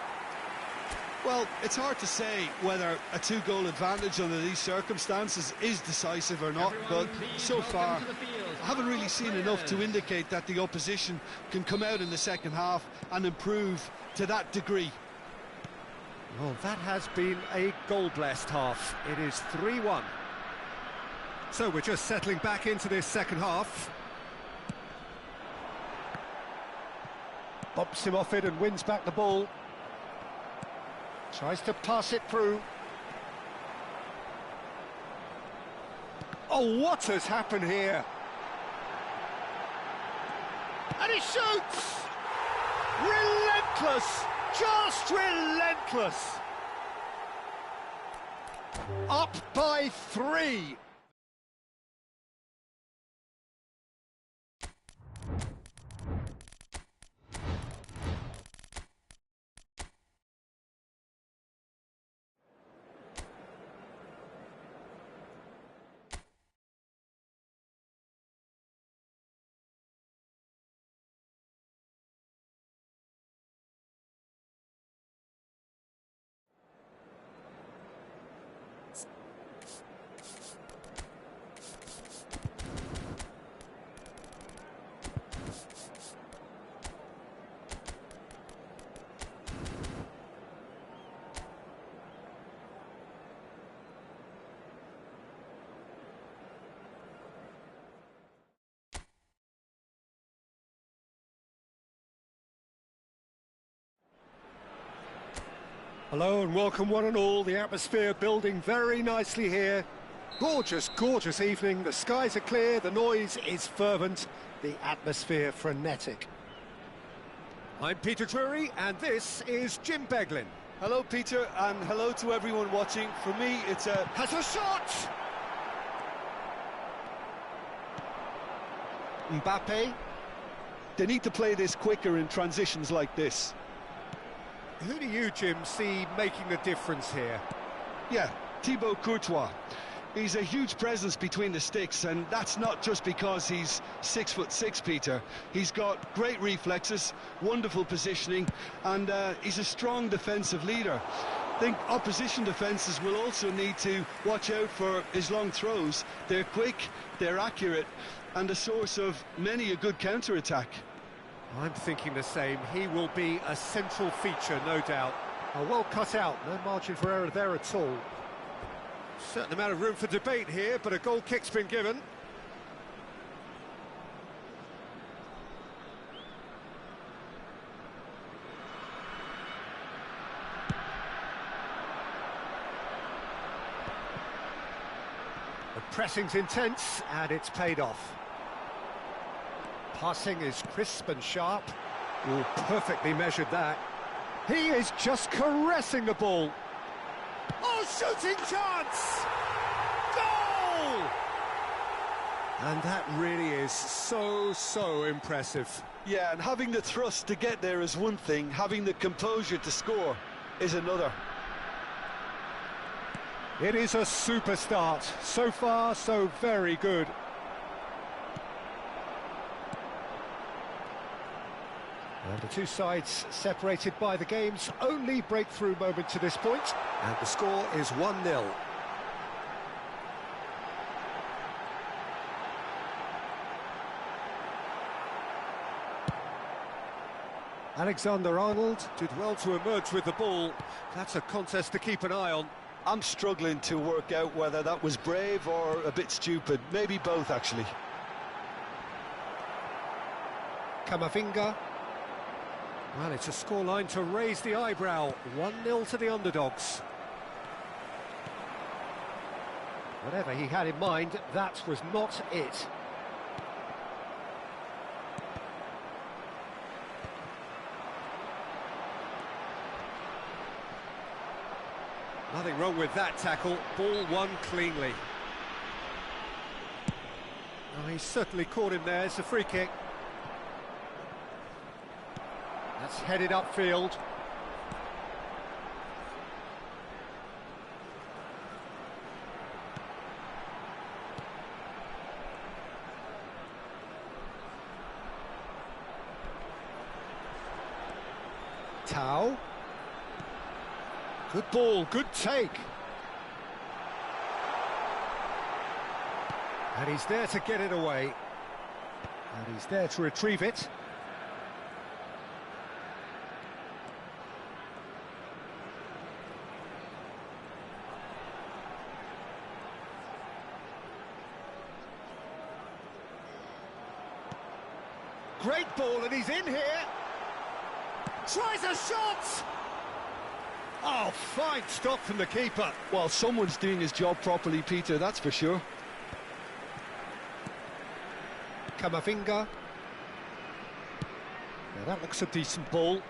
Well, it's hard to say whether a 2-goal advantage under these circumstances is decisive or not, but so far I haven't really seen enough to indicate that the opposition can come out in the second half and improve to that degree.
Well, that has been a goal-blessed half. It is 3-1. So we're just settling back into this second half. Bumps him off it and wins back the ball. Tries to pass it through. Oh, what has happened here? And he shoots! Relentless! Just relentless! Up by 3! Hello and welcome one and all. The atmosphere building very nicely here. Gorgeous, gorgeous evening. The skies are clear, the noise is fervent, the atmosphere frenetic. I'm Peter Drury and this is Jim Beglin.
Hello, Peter, and hello to everyone watching. For me, it's a...
Has a shot! Mbappe.
They need to play this quicker in transitions like this.
Who do you, Jim, see making the difference here?
Yeah, Thibaut Courtois. He's a huge presence between the sticks, and that's not just because he's 6'6", Peter. He's got great reflexes, wonderful positioning, and he's a strong defensive leader. I think opposition defences will also need to watch out for his long throws. They're quick, they're accurate, and a source of many a good counter-attack.
I'm thinking the same. He will be a central feature, no doubt. Oh, well cut out, no margin for error there at all. Certain amount of room for debate here, but a goal kick's been given. The pressing's intense, and it's paid off. Passing is crisp and sharp. Oh, perfectly measured that. He is just caressing the ball. Oh, shooting chance! Goal! And that really is so impressive.
Yeah, and having the thrust to get there is one thing, having the composure to score is another.
It is a super start. So far, so very good. And the two sides separated by the game's only breakthrough moment to this point. And the score is 1-0. Alexander-Arnold did well to emerge with the ball. That's a contest to keep an eye on.
I'm struggling to work out whether that was brave or a bit stupid. Maybe both, actually.
Camavinga. Well, it's a scoreline to raise the eyebrow. 1-0 to the underdogs. Whatever he had in mind, that was not it. Nothing wrong with that tackle. Ball won cleanly. Oh, he's certainly caught him there. It's a free kick. That's headed upfield. Tau. Good ball, good take. And he's there to get it away. And he's there to retrieve it. Great ball, and he's in here. Tries a shot! Oh, fine stop from the keeper.
Well, someone's doing his job properly, Peter, that's for sure.
Camavinga. Now that looks a decent ball.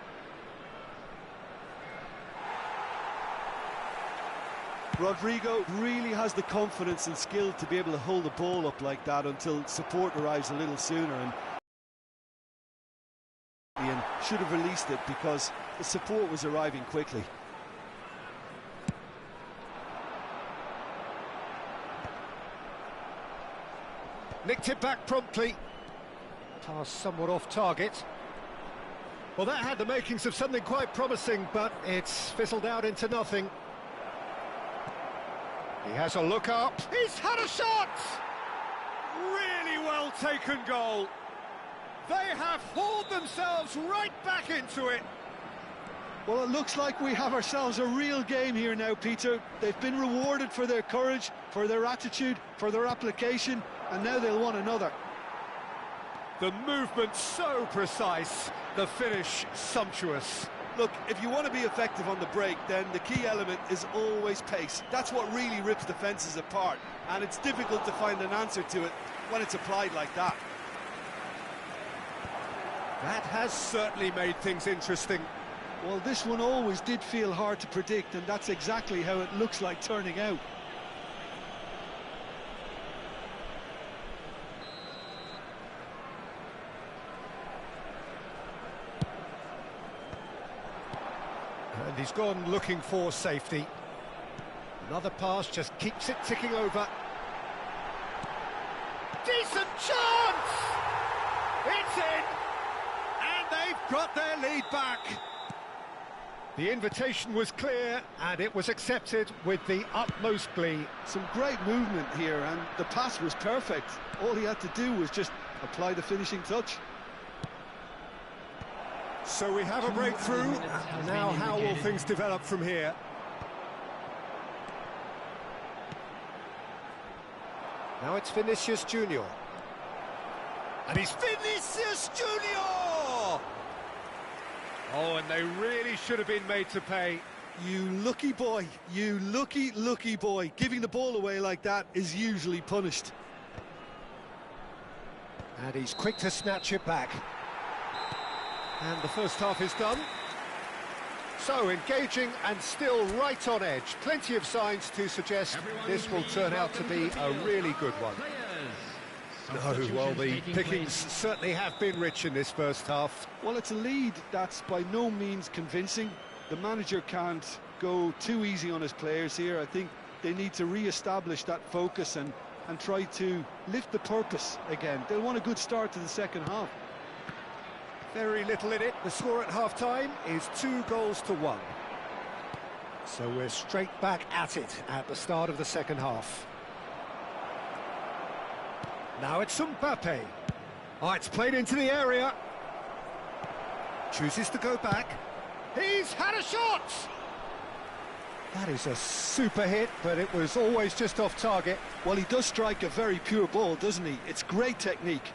Rodrigo really has the confidence and skill to be able to hold the ball up like that until support arrives a little sooner, and should have released it because the support was arriving quickly.
Nicked it back promptly. Pass somewhat off target. Well, that had the makings of something quite promising, but it's fizzled out into nothing. He has a look up. He's had a shot! Really well taken goal. They have hauled themselves right back into it.
Well, it looks like we have ourselves a real game here now, Peter. They've been rewarded for their courage, for their attitude, for their application, and now they'll want another.
The movement so precise, the finish sumptuous.
Look, if you want to be effective on the break, then the key element is always pace. That's what really rips defences apart, and it's difficult to find an answer to it when it's applied like that.
That has certainly made things interesting.
Well, this one always did feel hard to predict, and that's exactly how it looks like turning out.
And he's gone looking for safety. Another pass just keeps it ticking over. Decent chance! It's in! And they've got their lead back. The invitation was clear, and it was accepted with the utmost glee.
Some great movement here, and the pass was perfect. All he had to do was just apply the finishing touch.
So we have a breakthrough. Now how will things develop from here? Now it's Vinicius Junior. And he's Vinicius Junior! Oh, and they really should have been made to pay.
You lucky boy, you lucky boy. Giving the ball away like that is usually punished.
And he's quick to snatch it back. And the first half is done. So, engaging and still right on edge. Plenty of signs to suggest this will turn out to be a really good one. No, well, the pickings certainly have been rich in this first half.
Well, it's a lead that's by no means convincing. The manager can't go too easy on his players here. I think they need to re-establish that focus and try to lift the purpose again. They'll want a good start to the second half.
Very little in it. The score at half-time is 2-1. So we're straight back at it at the start of the second half. Now it's Mbappe. Oh, it's played into the area. Chooses to go back. He's had a shot! That is a super hit, but it was always just off target.
Well, he does strike a very pure ball, doesn't he? It's great technique.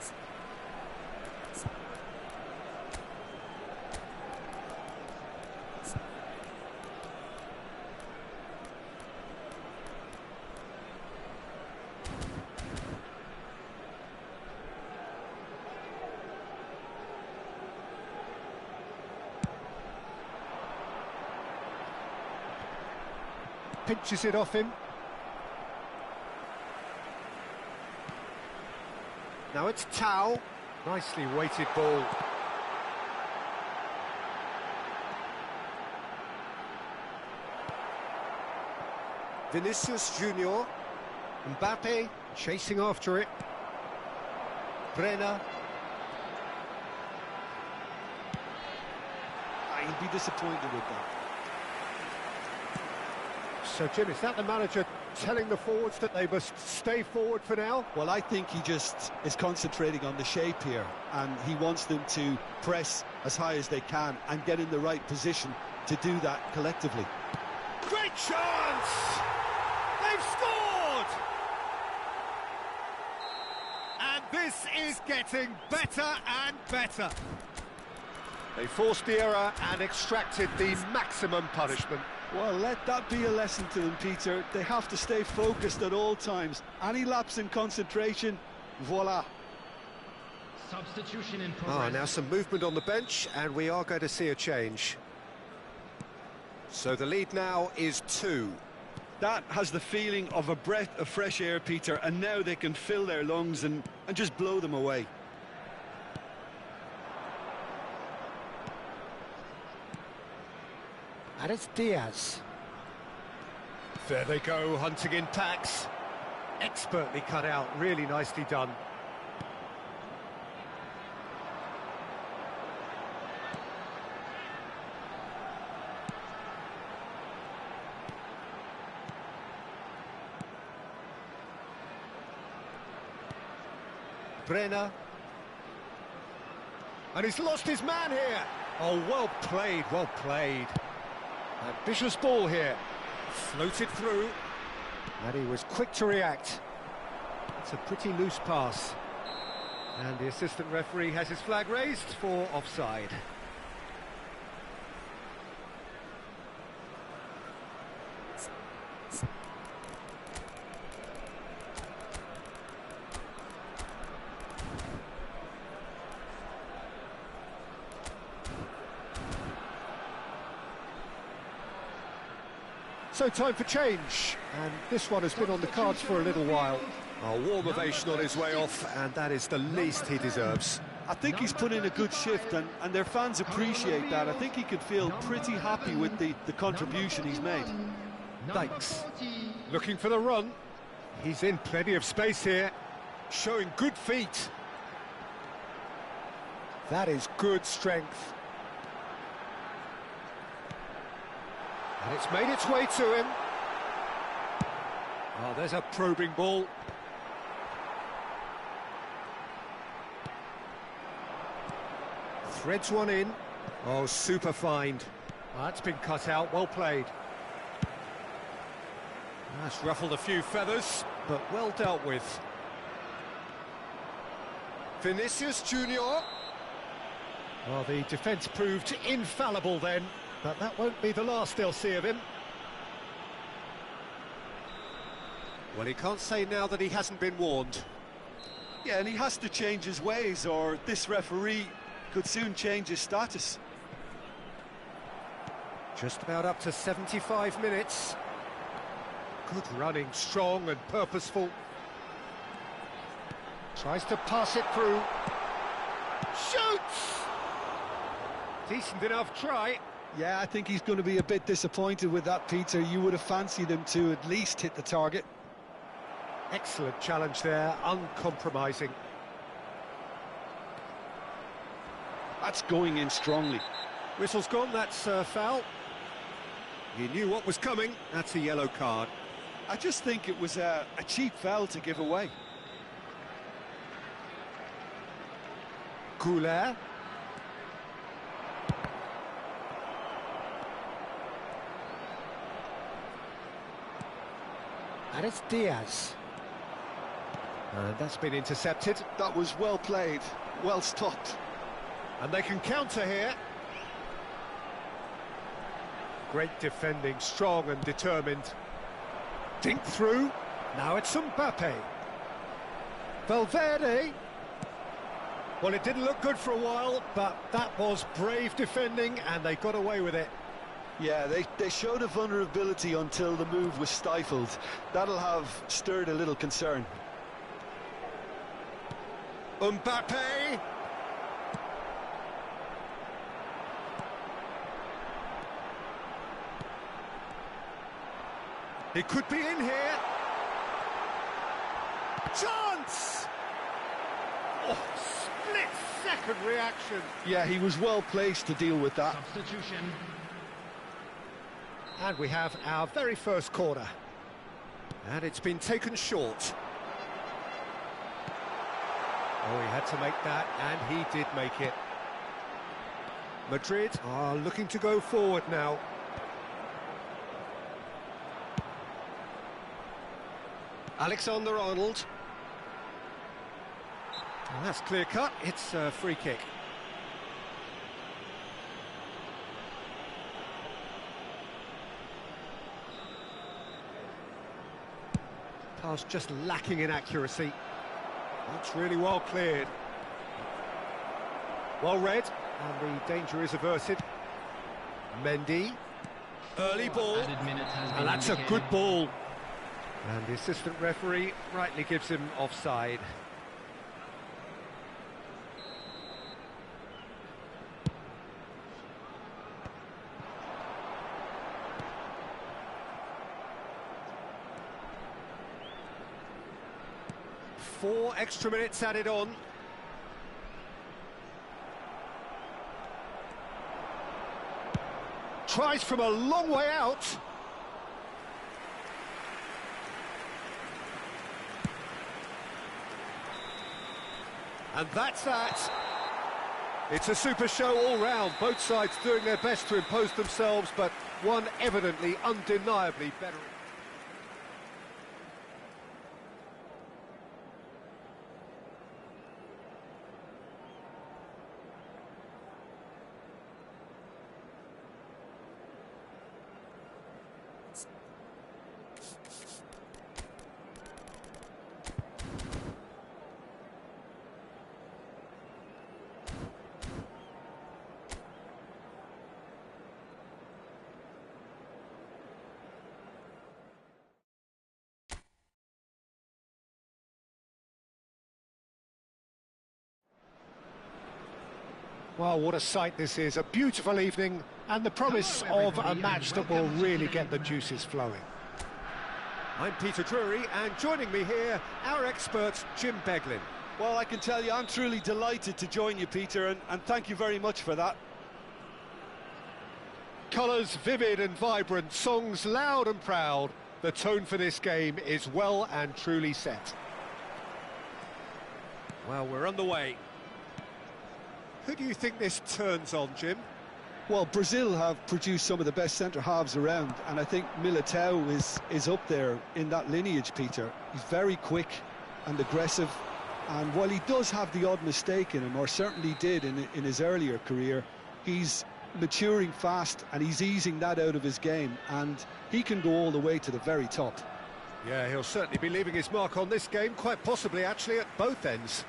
Pinches it off him. Now it's Tau. Nicely weighted ball. Vinicius Junior. Mbappe chasing after it. Brenner.
He'd be disappointed with that.
So, Jim, is that the manager telling the forwards that they must stay forward for now?
Well, I think he just is concentrating on the shape here, and he wants them to press as high as they can and get in the right position to do that collectively.
Great chance! They've scored! And this is getting better and better. They forced the error and extracted the maximum punishment.
Well, let that be a lesson to them, Peter. They have to stay focused at all times. Any lapse in concentration, voila.
Substitution in progress.
Now some movement on the bench, and we are going to see a change. So the lead now is 2.
That has the feeling of a breath of fresh air, Peter, and now they can fill their lungs and just blow them away.
And it's Diaz. There they go, hunting in packs. Expertly cut out, really nicely done. Brenner. And he's lost his man here. Oh, well played, well played. Ambitious ball here, floated through, and he was quick to react. It's a pretty loose pass, and the assistant referee has his flag raised for offside. So time for change, and this one has been on the cards for a little while. A warm ovation on his way off, and that is the least he deserves.
I think he's put in a good shift, and their fans appreciate that. I think he could feel pretty happy with the contribution he's made.
Dykes, looking for the run. He's in plenty of space here, showing good feet. That is good strength. And it's made its way to him. Oh, there's a probing ball. Threads one in. Oh, super find. Oh, that's been cut out, well played. That's ruffled a few feathers, but well dealt with. Vinicius Junior. Well, the defence proved infallible then, but that won't be the last they'll see of him. Well, he can't say now that he hasn't been warned.
Yeah, and he has to change his ways, or this referee could soon change his status.
Just about up to 75 minutes. Good running, strong and purposeful. Tries to pass it through. Shoots! Decent enough try.
Yeah, I think he's going to be a bit disappointed with that, Peter. You would have fancied him to at least hit the target.
Excellent challenge there, uncompromising.
That's going in strongly.
Whistle's gone, that's foul. He knew what was coming, that's a yellow card.
I just think it was a cheap foul to give away.
Couler. And it's Diaz. And that's been intercepted.
That was well played, well stopped.
And they can counter here. Great defending, strong and determined. Dink through. Now it's Mbappe. Valverde. Well, it didn't look good for a while, but that was brave defending and they got away with it.
Yeah, they showed a vulnerability until the move was stifled. That'll have stirred a little concern.
Mbappe. He could be in here. Chance! Oh, split-second reaction.
Yeah, he was well placed to deal with that.
Substitution.
And we have our very first corner. And it's been taken short. Oh, he had to make that, and he did make it. Madrid are looking to go forward now. Alexander-Arnold. Well, that's clear cut, it's a free kick. Pass just lacking in accuracy. That's really well cleared. Well read, and the danger is averted. Mendy. Early ball, and that's a good ball. And the assistant referee rightly gives him offside. Four extra minutes added on. Tries from a long way out. And that's that. It's a super show all round. Both sides doing their best to impose themselves, but one evidently, undeniably better. Well, what a sight this is, a beautiful evening and the promise of a match that will really get the juices flowing. I'm Peter Drury, and joining me here, our expert Jim Beglin.
Well, I can tell you I'm truly delighted to join you, Peter, and thank you very much for that.
Colours vivid and vibrant, songs loud and proud. The tone for this game is well and truly set. Well, we're on the way. Who do you think this turns on, Jim?
Well, Brazil have produced some of the best centre-halves around, and I think Militao is up there in that lineage, Peter. He's very quick and aggressive, and while he does have the odd mistake in him, or certainly did in his earlier career, he's maturing fast and he's easing that out of his game, and he can go all the way to the very top.
Yeah, he'll certainly be leaving his mark on this game, quite possibly actually at both ends.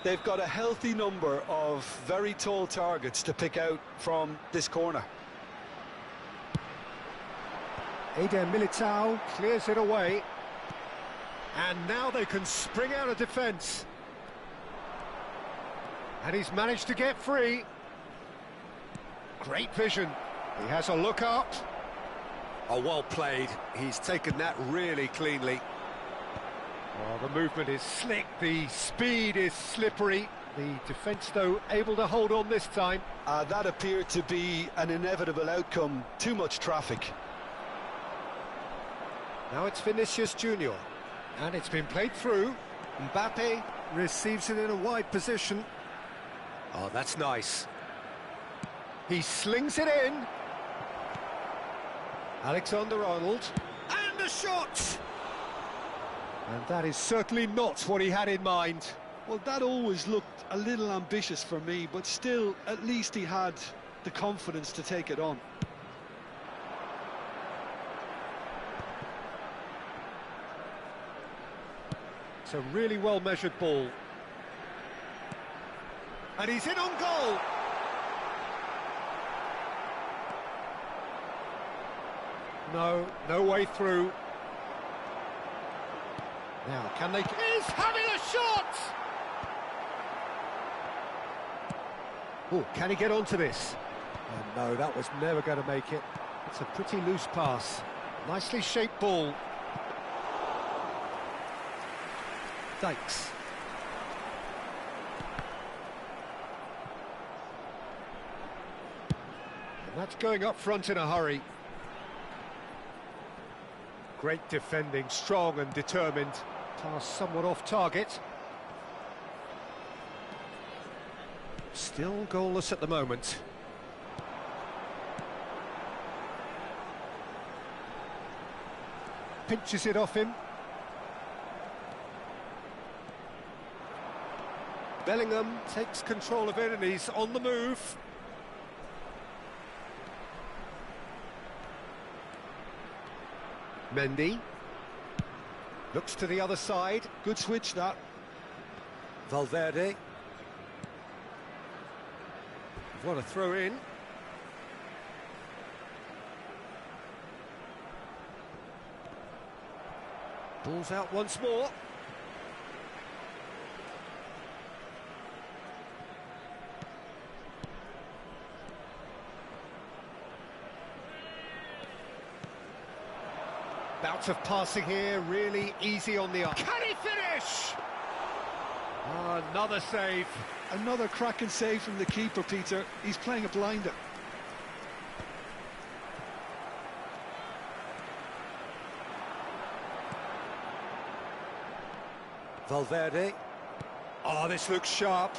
They've got a healthy number of very tall targets to pick out from this corner.
Eder Militao clears it away. And now they can spring out of defence. And he's managed to get free. Great vision. He has a look up. Oh, well played. He's taken that really cleanly. Oh, the movement is slick, the speed is slippery. The defence, though, able to hold on this time.
That appeared to be an inevitable outcome. Too much traffic.
Now it's Vinicius Junior. And it's been played through. Mbappe receives it in a wide position. Oh, that's nice. He slings it in. Alexander-Arnold. And a shot! And that is certainly not what he had in mind.
Well, that always looked a little ambitious for me, but still, at least he had the confidence to take it on.
It's a really well-measured ball. And he's in on goal! No way through. Now, can they... He's having a shot! Oh, can he get onto this? Oh, no, that was never going to make it. It's a pretty loose pass. Nicely shaped ball. Dykes. And that's going up front in a hurry. Great defending, strong and determined. Pass somewhat off target. Still goalless at the moment. Pinches it off him. Bellingham takes control of it and he's on the move. Mendy looks to the other side.
Good switch, that.
Valverde. What a throw in. Ball's out once more. Bouts of passing here, really easy on the arm. Can he finish? Another save.
Another cracking save from the keeper, Peter. He's playing a blinder.
Valverde. Oh, this looks sharp.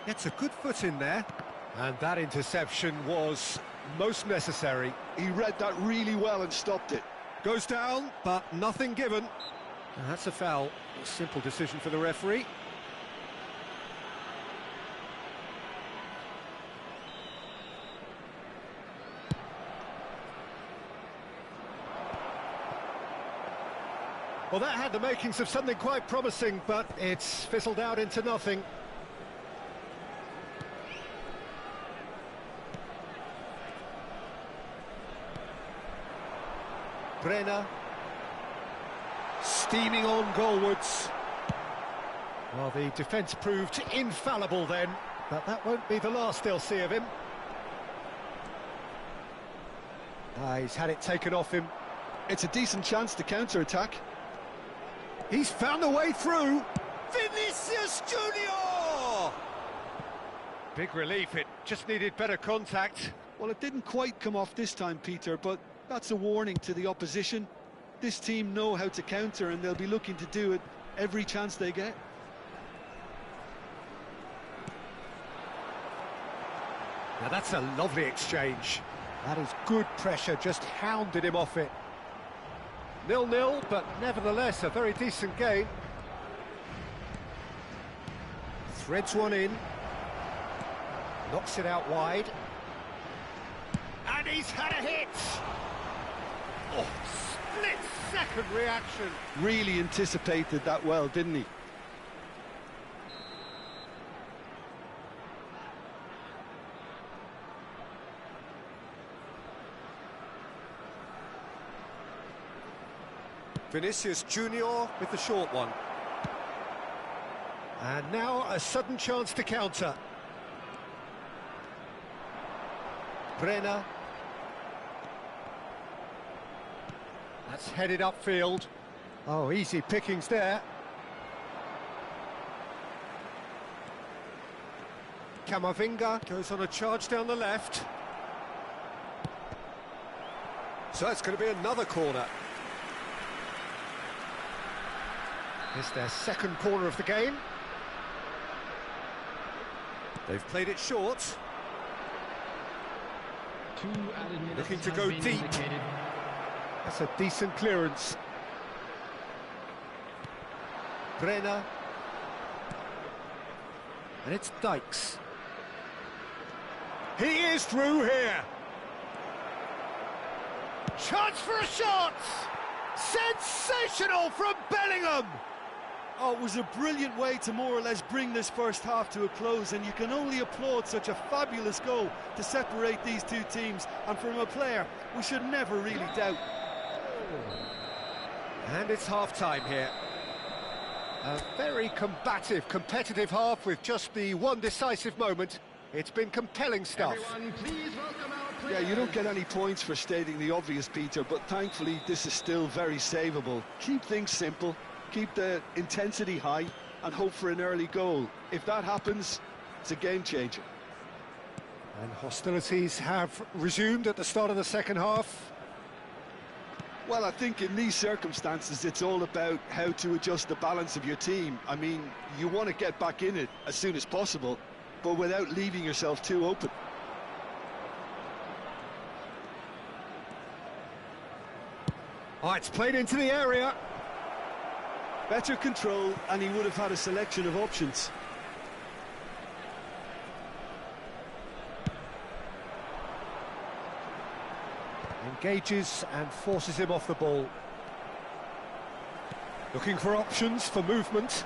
Gets a good foot in there. And that interception was most necessary.
He read that really well and stopped it.
Goes down, but nothing given. And that's a foul. A simple decision for the referee. Well, that had the makings of something quite promising, but it's fizzled out into nothing. Brenner, steaming on goalwards. Well, the defence proved infallible then, but that won't be the last they'll see of him. He's had it taken off him.
It's a decent chance to counter-attack.
He's found a way through. Vinicius Junior! Big relief, it just needed better contact.
Well, it didn't quite come off this time, Peter, but that's a warning to the opposition. This team know how to counter and they'll be looking to do it every chance they get.
Now that's a lovely exchange. That is good pressure, just hounded him off it. 0-0, but nevertheless a very decent game. Threads one in. Knocks it out wide. And he's had a hit! Oh, split-second reaction.
Really anticipated that well, didn't he?
Vinicius Junior with the short one. And now a sudden chance to counter. Brenner. That's headed upfield. Oh, easy pickings there. Camavinga goes on a charge down the left. So it's going to be another corner. It's their second corner of the game. They've played it short.
2 added minutes
Looking to
has
go
been
deep.
indicated.
That's a decent clearance. Brenner. And it's Dykes. He is through here. Chance for a shot! Sensational from Bellingham!
Oh, it was a brilliant way to more or less bring this first half to a close, and you can only applaud such a fabulous goal to separate these two teams, and from a player we should never really doubt.
And it's half-time here. A very combative, competitive half with just the one decisive moment. It's been compelling stuff.
Everyone, please welcome our
Yeah,
players.
you don't get any points for stating the obvious, Peter, but thankfully this is still very savable. Keep things simple, keep the intensity high, and hope for an early goal. If that happens, it's a game changer.
And hostilities have resumed at the start of the second half.
Well, I think in these circumstances it's all about how to adjust the balance of your team. I mean, you want to get back in it as soon as possible, but without leaving yourself too open.
Oh, it's played into the area.
Better control, and he would have had a selection of options.
Engages and forces him off the ball. Looking for options for movement.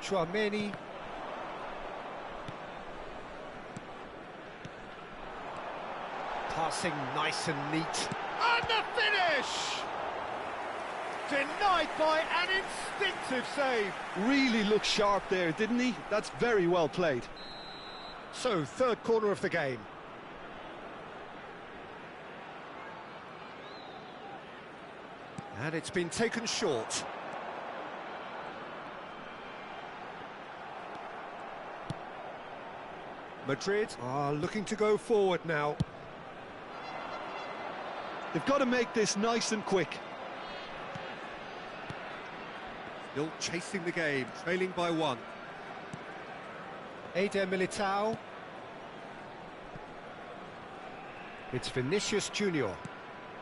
Chouameni. Passing nice and neat. And the finish! Denied by an instinctive save.
Really looked sharp there, didn't he? That's very well played.
So, third corner of the game. And it's been taken short. Madrid are looking to go forward now.
They've got to make this nice and quick.
Still chasing the game, trailing by 1. Eder Militao. It's Vinicius Junior.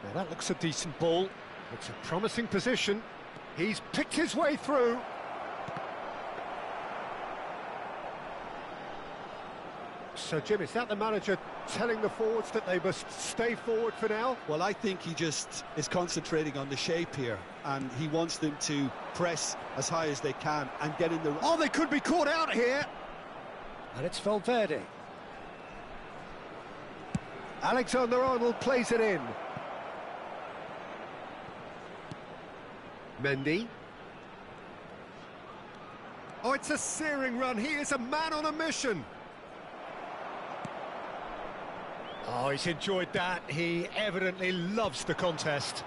Now that looks a decent ball. It's a promising position. He's picked his way through. So, Jim, is that the manager telling the forwards that they must stay forward for now?
Well, I think he just is concentrating on the shape here, and he wants them to press as high as they can and get in the...
Oh, they could be caught out here. And it's Valverde. Alexander-Arnold plays it in. Mendy. Oh, it's a searing run. He is a man on a mission. Oh, he's enjoyed that. He evidently loves the contest.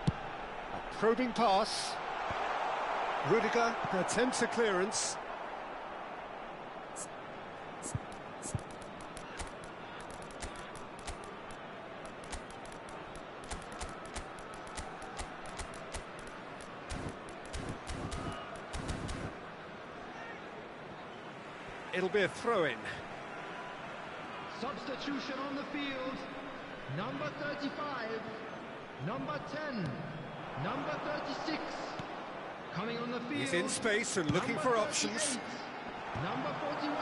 A probing pass. Rudiger attempts a clearance. It'll be a throw-in.
Substitution on the field. Number 35, number 10, number 36. Coming on the field.
He's in space and looking for options.
Number 41.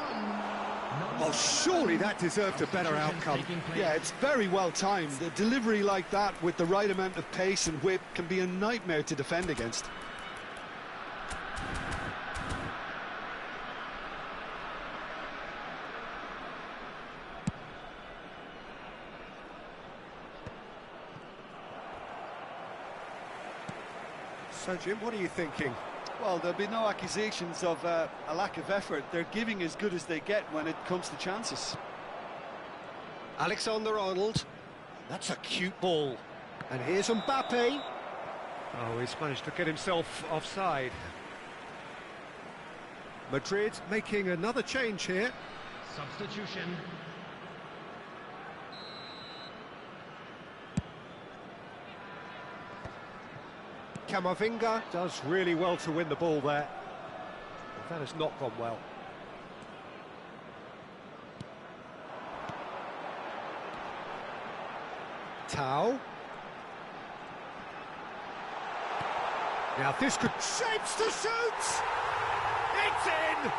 Oh, surely that deserved a better outcome.
Yeah, it's very well timed. The delivery like that with the right amount of pace and whip can be a nightmare to defend against.
So, Jim, what are you thinking?
Well, there'll be no accusations of a lack of effort. They're giving as good as they get when it comes to chances.
Alexander-Arnold. That's a cute ball. And here's Mbappe. Oh, he's managed to get himself offside. Madrid making another change here.
Substitution.
Camavinga does really well to win the ball there. But that has not gone well. Tau. Now this could... Shapes to shoot! It's in!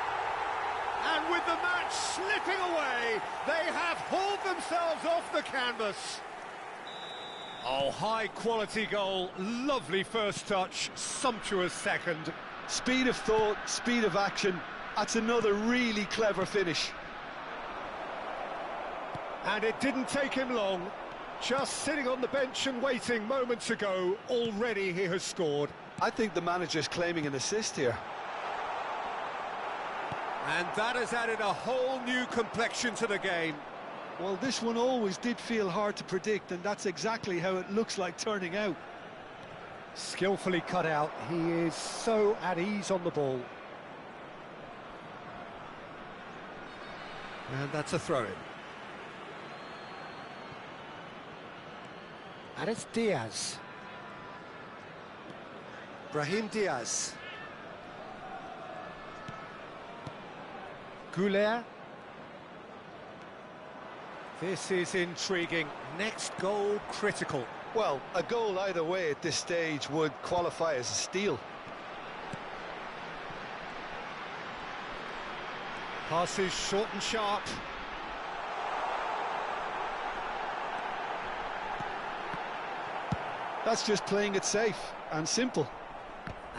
And with the match slipping away, they have hauled themselves off the canvas. Oh, high-quality goal, lovely first touch, sumptuous second.
Speed of thought, speed of action. That's another really clever finish.
And it didn't take him long. Just sitting on the bench and waiting moments ago, already he has scored.
I think the manager's claiming an assist here.
And that has added a whole new complexion to the game.
Well, this one always did feel hard to predict, and that's exactly how it looks like turning out.
Skillfully cut out, he is so at ease on the ball. And that's a throw-in. And it's Diaz. Brahim Diaz. Goulet. This is intriguing. Next goal critical.
Well, a goal either way at this stage would qualify as a steal.
Passes short and sharp.
That's just playing it safe and simple.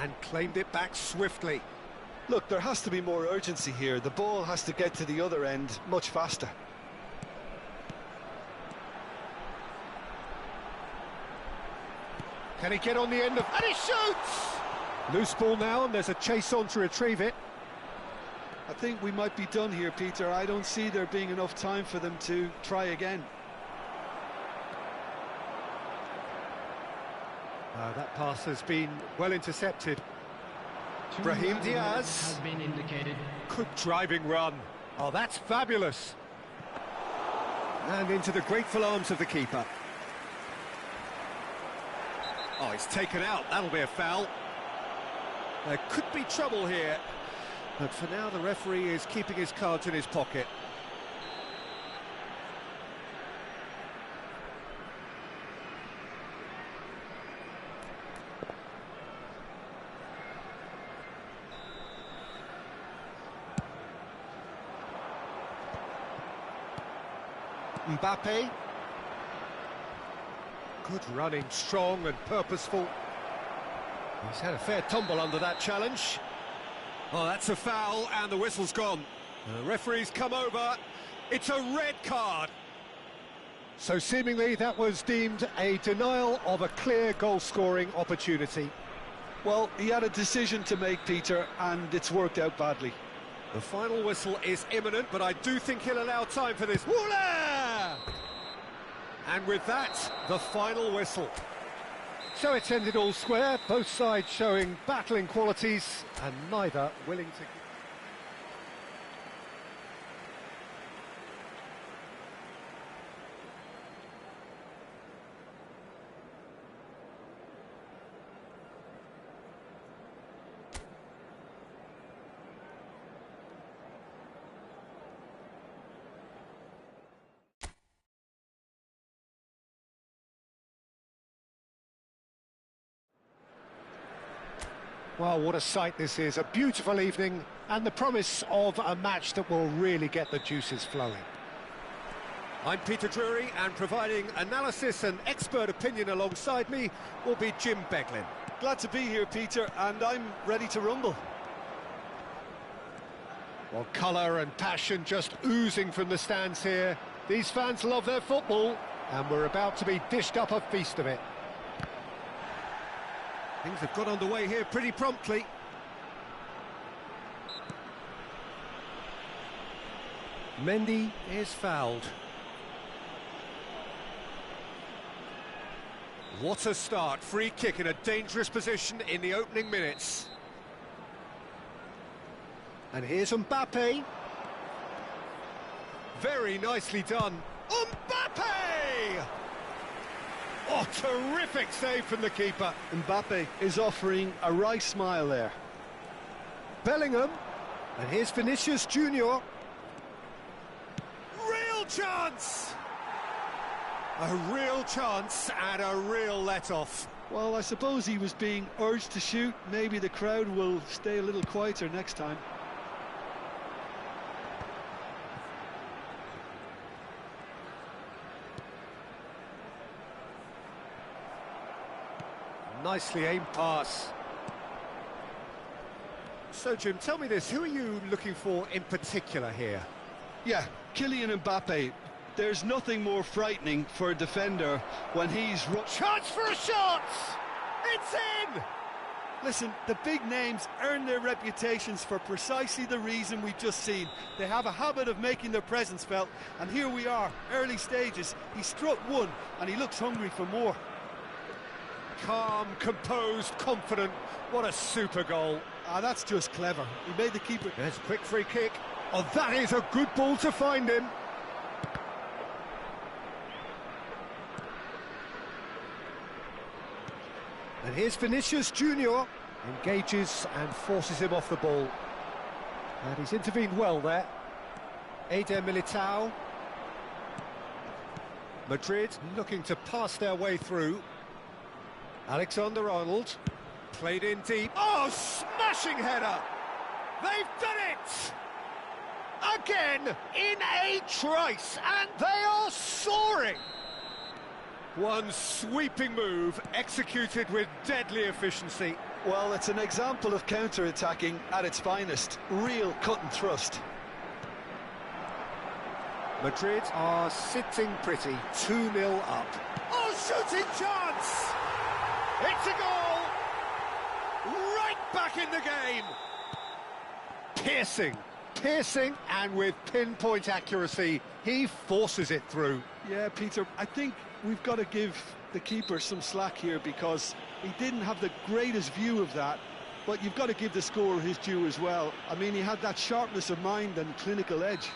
And claimed it back swiftly.
Look, there has to be more urgency here. The ball has to get to the other end much faster.
Can he get on the end of... And he shoots! Loose ball now, and there's a chase on to retrieve it.
I think we might be done here, Peter. I don't see there being enough time for them to try again.
That pass has been well intercepted. Brahim Diaz.
Has been indicated.
Good driving run. Oh, that's fabulous. And into the grateful arms of the keeper. Oh, he's taken out. That'll be a foul. There could be trouble here. But for now, the referee is keeping his cards in his pocket. Mbappe. Good running, strong and purposeful. He's had a fair tumble under that challenge. Oh, that's a foul, and the whistle's gone. The referee's come over. It's a red card. So seemingly that was deemed a denial of a clear goal-scoring opportunity.
Well, he had a decision to make, Peter, and it's worked out badly.
The final whistle is imminent, but I do think he'll allow time for this. Voila! And with that, the final whistle. So it's ended all square, both sides showing battling qualities, and neither willing to... Well, what a sight this is. A beautiful evening and the promise of a match that will really get the juices flowing. I'm Peter Drury, and providing analysis and expert opinion alongside me will be Jim Beglin.
Glad to be here, Peter, and I'm ready to rumble.
Well, colour and passion just oozing from the stands here. These fans love their football, and we're about to be dished up a feast of it. Things have got underway here pretty promptly. Mendy is fouled. What a start. Free kick in a dangerous position in the opening minutes. And here's Mbappe. Very nicely done. Mbappe! Oh, terrific save from the keeper.
Mbappe is offering a wry smile there.
Bellingham. And here's Vinicius Junior. Real chance! A real chance and a real let-off.
Well, I suppose he was being urged to shoot. Maybe the crowd will stay a little quieter next time.
Nicely aimed pass. So, Jim, tell me this, who are you looking for in particular here?
Yeah, Kylian Mbappe. There's nothing more frightening for a defender when he's...
Chance for a shot! It's in!
Listen, the big names earn their reputations for precisely the reason we've just seen. They have a habit of making their presence felt, and here we are, early stages. He struck one, and he looks hungry for more.
Calm, composed, confident. What a super goal.
Ah, that's just clever. He made the keeper...
There's a quick free kick. Oh, that is a good ball to find him. And here's Vinicius Junior. Engages and forces him off the ball. And he's intervened well there. Eder Militao. Madrid looking to pass their way through. Alexander-Arnold. Played in deep. Oh, smashing header! They've done it! Again, in a trice, and they are soaring! One sweeping move, executed with deadly efficiency.
Well, it's an example of counter-attacking at its finest. Real cut and thrust.
Madrid are sitting pretty, 2-0 up. Oh, shooting chance! It's a goal! Right back in the game! Piercing, and with pinpoint accuracy, he forces it through.
Yeah, Peter, I think we've got to give the keeper some slack here because he didn't have the greatest view of that, but you've got to give the scorer his due as well. I mean, he had that sharpness of mind and clinical edge.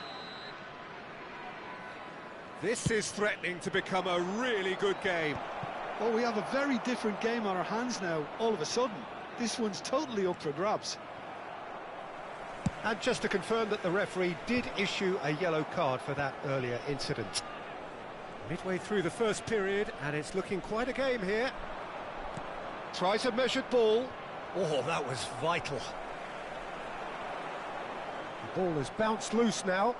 This is threatening to become a really good game.
Well, we have a very different game on our hands now, all of a sudden. This one's totally up for grabs.
And just to confirm that the referee did issue a yellow card for that earlier incident. Midway through the first period, and it's looking quite a game here. Tries a measured ball. Oh, that was vital. The ball has bounced loose now.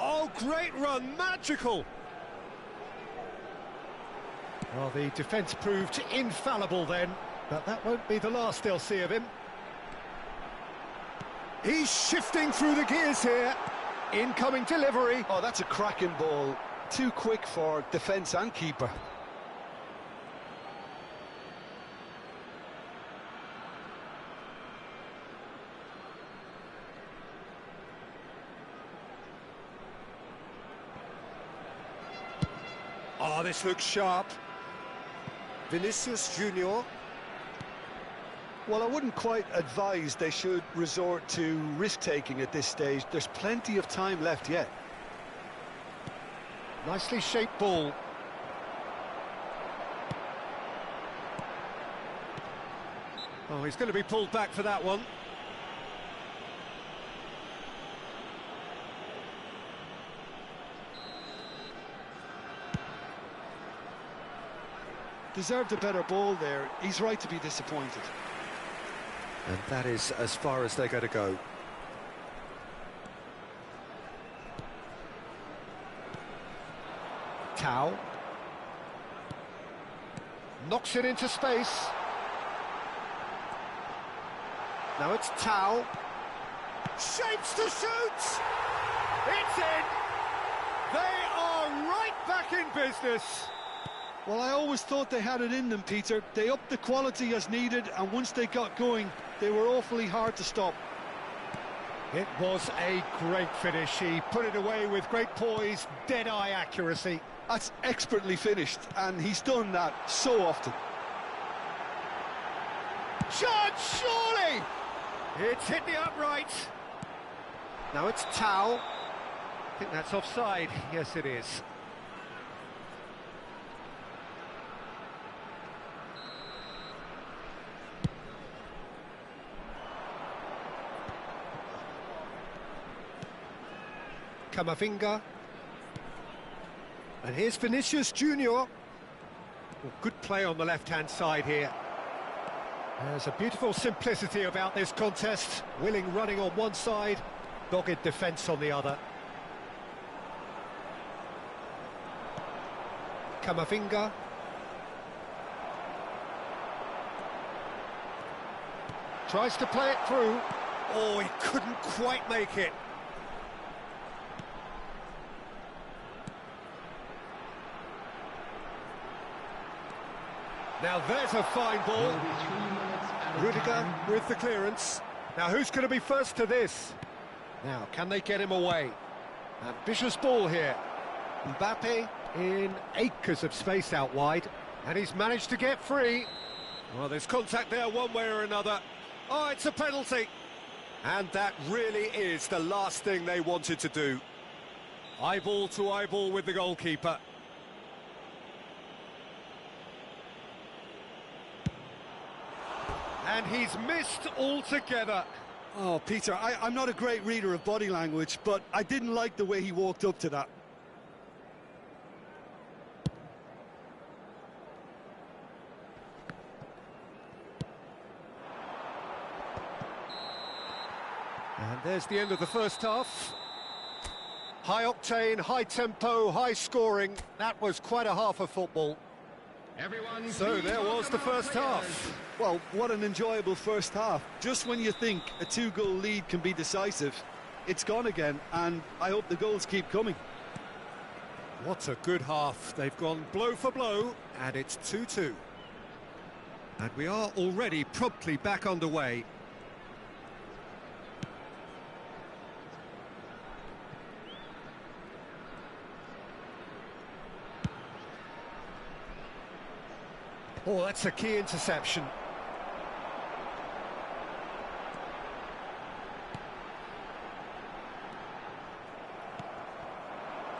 Oh, great run, magical! Well, the defence proved infallible then, but that won't be the last they'll see of him. He's shifting through the gears here. Incoming delivery.
Oh, that's a cracking ball. Too quick for defence and keeper.
Oh, this looks sharp. Vinicius Junior.
Well, I wouldn't quite advise they should resort to risk-taking at this stage. There's plenty of time left yet.
Nicely shaped ball. Oh, he's going to be pulled back for that one.
Deserved a better ball there. He's right to be disappointed.
And that is as far as they're going to go. Tau. Knocks it into space. Now it's Tau. Shapes to shoot! It's in! They are right back in business.
Well, I always thought they had it in them, Peter. They upped the quality as needed, and once they got going, they were awfully hard to stop.
It was a great finish. He put it away with great poise, dead-eye accuracy.
That's expertly finished, and he's done that so often.
Shot, surely! It's hit the upright. Now it's Tau. I think that's offside. Yes, it is. Camavinga. And here's Vinicius Junior. Well, good play on the left-hand side here. There's a beautiful simplicity about this contest. Willing running on one side, dogged defence on the other. Camavinga. Tries to play it through. Oh, he couldn't quite make it. Now there's a fine ball. Rudiger with the clearance. Now who's going to be first to this? Now, can they get him away? Ambitious ball here. Mbappe in acres of space out wide. And he's managed to get free. Well, there's contact there one way or another. Oh, it's a penalty. And that really is the last thing they wanted to do. Eyeball to eyeball with the goalkeeper. And he's missed altogether.
Oh, Peter, I'm not a great reader of body language, but I didn't like the way he walked up to that.
And there's the end of the first half. High octane, high tempo, high scoring. That was quite a half of football.
Everyone,
So there was the first half.
Well, what an enjoyable first half. Just when you think a two-goal lead can be decisive, it's gone again, and I hope the goals keep coming.
What a good half. They've gone blow for blow, and it's 2-2. And we are already promptly back underway. Oh, that's a key interception.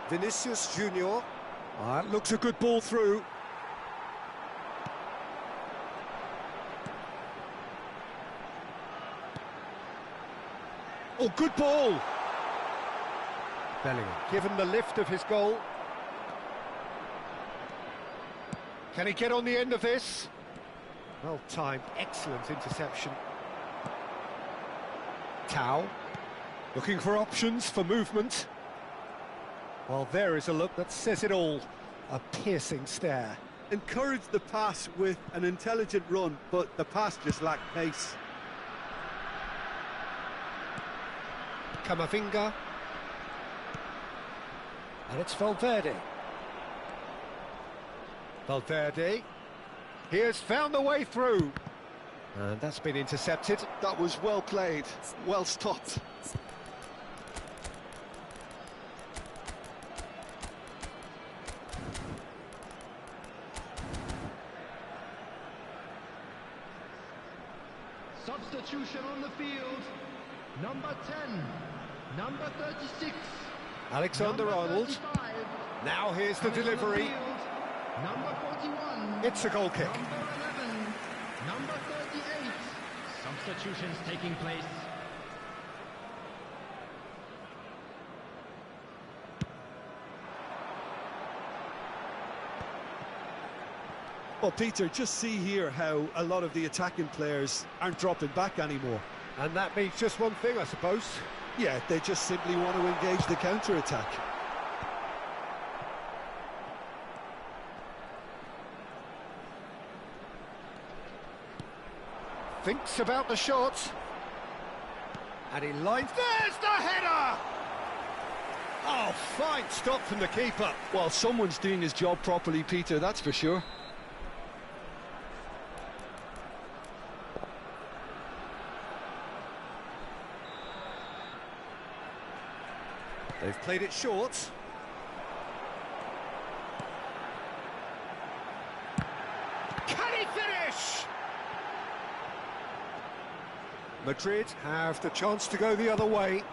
Vinicius Junior. That looks a good ball through. Oh, good ball. Bellingham given the lift of his goal. Can he get on the end of this? Well timed, excellent interception. Tau, looking for options for movement. Well, there is a look that says it all. A piercing stare.
Encouraged the pass with an intelligent run, but the pass just lacked pace.
Camavinga. And it's Valverde. Valverde. He has found the way through. And that's been intercepted.
That was well played, well stopped.
Substitution on the field. Number 10, number 36.
Alexander-Arnold.
35.
Now here's the
Coming on
delivery.
field, number 41.
It's a goal kick.
Number 11, number 38. Substitutions taking place.
Well, Peter, just see here how a lot of the attacking players aren't dropping back anymore.
And that means just one thing, I suppose.
Yeah, they just simply want to engage the counter-attack.
Thinks about the shot. And he lines... There's the header! Oh, fine stop from the keeper.
Well, someone's doing his job properly, Peter, that's for sure.
They've played it short. Can he finish? Madrid have the chance to go the other way.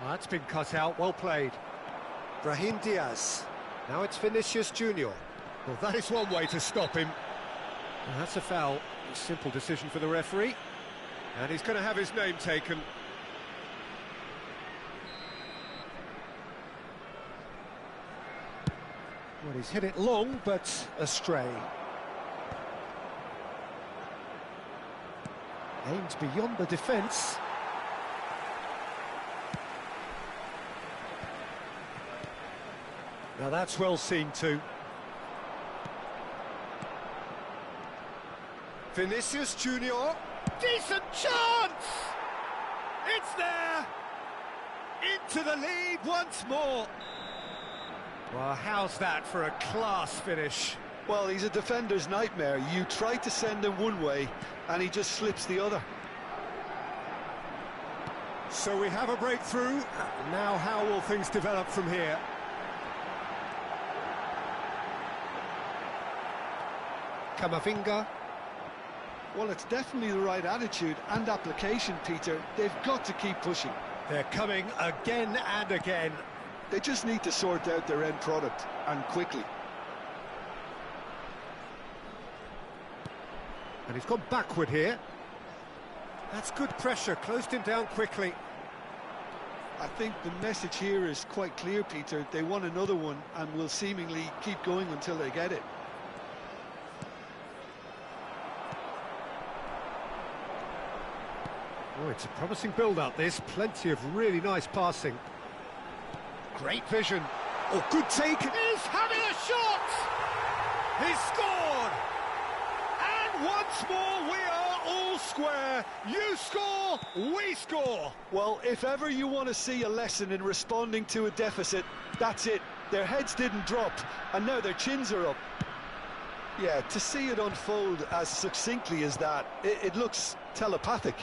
Well, that's been cut out, well played. Brahim Diaz. Now it's Vinicius Junior. Well, that is one way to stop him. Well, that's a foul. A simple decision for the referee. And he's going to have his name taken. Well, he's hit it long, but astray. Aims beyond the defence. Now that's well seen too. Vinicius Junior, decent chance! It's there! Into the lead once more. Well, how's that for a class finish?
Well, he's a defender's nightmare. You try to send him one way, and he just slips the other.
So we have a breakthrough. Now how will things develop from here? Camavinga.
Well, it's definitely the right attitude and application, Peter. They've got to keep pushing.
They're coming again and again.
They just need to sort out their end product, and quickly.
And he's gone backward here. That's good pressure, closed him down quickly.
I think the message here is quite clear, Peter. They want another one and will seemingly keep going until they get it.
Oh, it's a promising build-up, this. Plenty of really nice passing. Great vision. Oh, good take. He's having a shot! He's scored! And once more, we are all square. You score, we score.
Well, if ever you want to see a lesson in responding to a deficit, that's it. Their heads didn't drop, and now their chins are up. Yeah, to see it unfold as succinctly as that, it looks telepathic.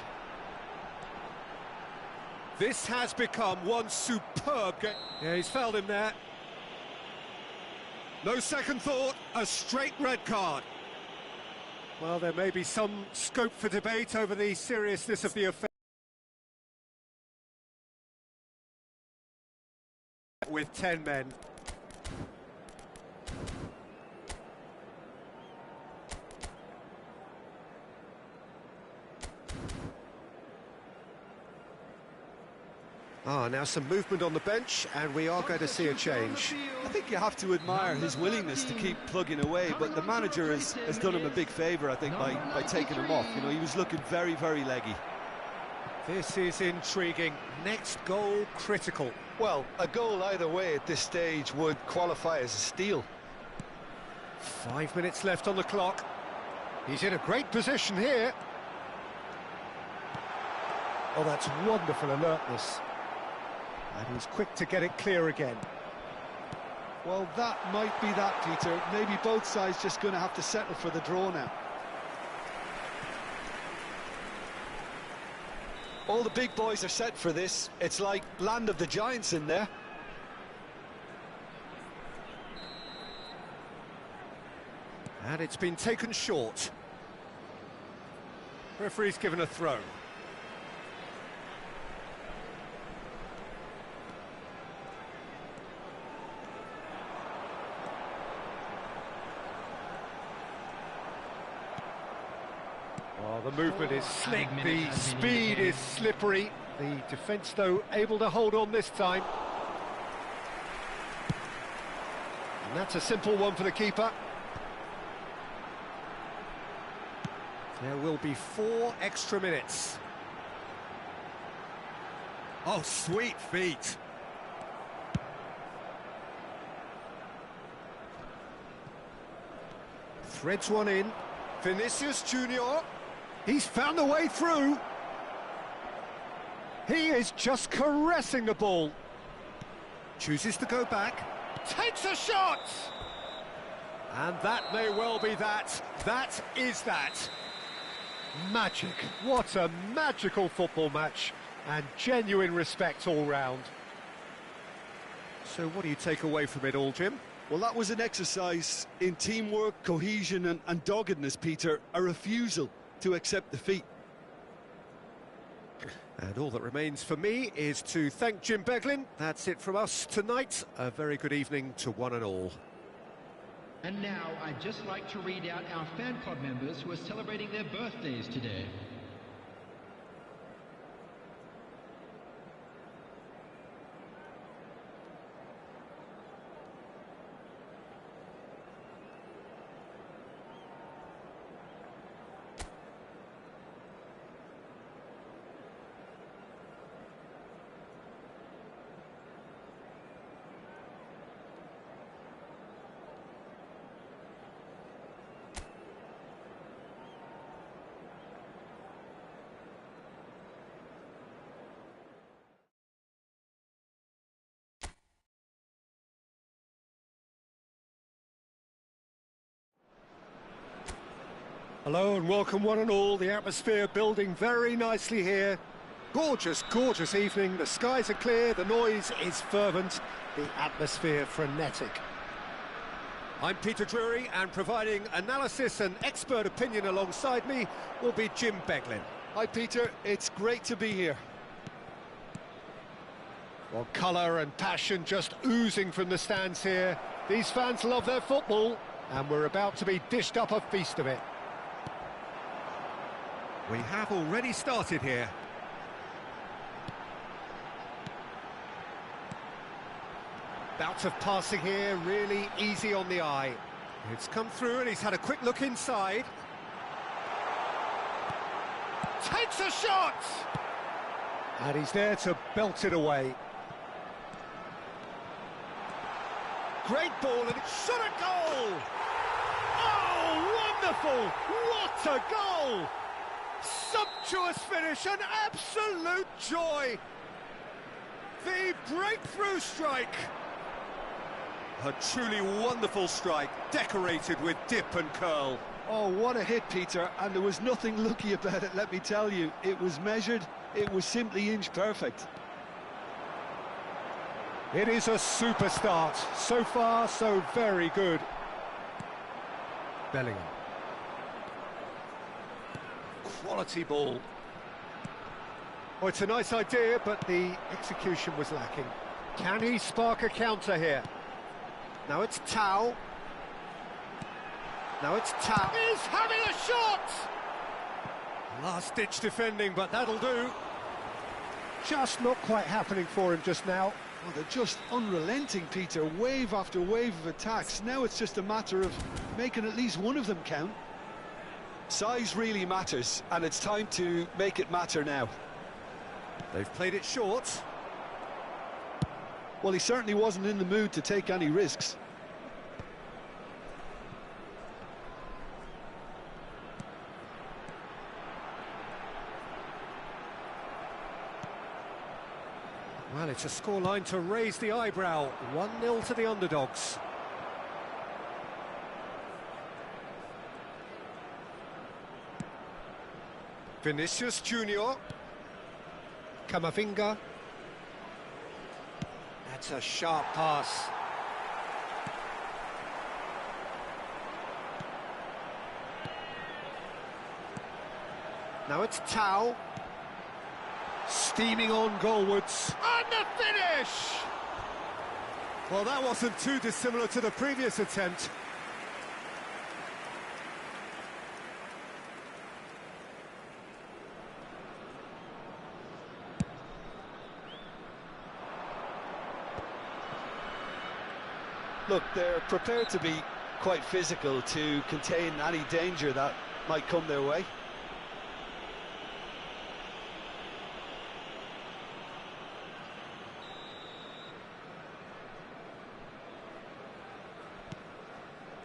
This has become one superb game. Yeah, he's fouled him there. No second thought, a straight red card. Well, there may be some scope for debate over the seriousness of the offence. With 10 men. Now some movement on the bench, and we are going to see a change.
I think you have to admire his willingness to keep plugging away, but the manager has done him a big favour, I think, by taking him off. You know, he was looking very, very leggy.
This is intriguing. Next goal, critical.
Well, a goal either way at this stage would qualify as a steal.
5 minutes left on the clock. He's in a great position here. Oh, that's wonderful alertness. And he's quick to get it clear again.
Well, that might be that, Peter. Maybe both sides just going to have to settle for the draw now. All the big boys are set for this. It's like land of the giants in there.
And it's been taken short. Referee's given a throw. Oh, the movement is slick, the speed is slippery. The defence, though, able to hold on this time. And that's a simple one for the keeper. There will be 4 extra minutes.
Oh, sweet feet.
Threads one in.
Vinicius Junior.
He's found the way through. He is just caressing the ball.
Chooses to go back.
Takes a shot!
And that may well be that. That is that.
Magic. What a magical football match. And genuine respect all round.
So what do you take away from it all, Jim?
Well, that was an exercise in teamwork, cohesion and doggedness, Peter. A refusal to accept defeat.
And all that remains for me is to thank Jim Beglin. That's it from us tonight. A very good evening to one and all.
And now I'd just like to read out our fan club members who are celebrating their birthdays today.
Hello and welcome one and all. The atmosphere building very nicely here. Gorgeous, gorgeous evening. The skies are clear, the noise is fervent, the atmosphere frenetic.
I'm Peter Drury, and providing analysis and expert opinion alongside me will be Jim Beglin.
Hi, Peter. It's great to be here.
Well, colour and passion just oozing from the stands here. These fans love their football, and we're about to be dished up a feast of it.
We have already started here.
Bout of passing here, really easy on the eye.
It's come through and he's had a quick look inside.
Takes a shot! And he's there to belt it away.
Great ball and it shot a goal!
Oh, wonderful! What a goal!
Sumptuous finish, an absolute joy! The breakthrough strike! A truly wonderful strike, decorated with dip and curl.
Oh, what a hit, Peter, and there was nothing lucky about it, let me tell you. It was measured, it was simply inch perfect.
It is a super start. So far, so very good. Bellingham. Quality ball. Oh, it's a nice idea, but the execution was lacking. Can he spark a counter here? Now it's Tau. Now it's Tau. He's having a shot!
Last-ditch defending, but that'll do.
Just not quite happening for him just now.
Well, they're just unrelenting, Peter. Wave after wave of attacks. Now it's just a matter of making at least one of them count. Size really matters, and it's time to make it matter now.
They've played it short.
Well, he certainly wasn't in the mood to take any risks.
Well, it's a scoreline to raise the eyebrow. 1-0 to the underdogs. Vinicius Junior.
Camavinga. That's a sharp pass. Now it's Tau. Steaming on goalwards. And the finish!
Well, that wasn't too dissimilar to the previous attempt.
Look, they're prepared to be quite physical to contain any danger that might come their way.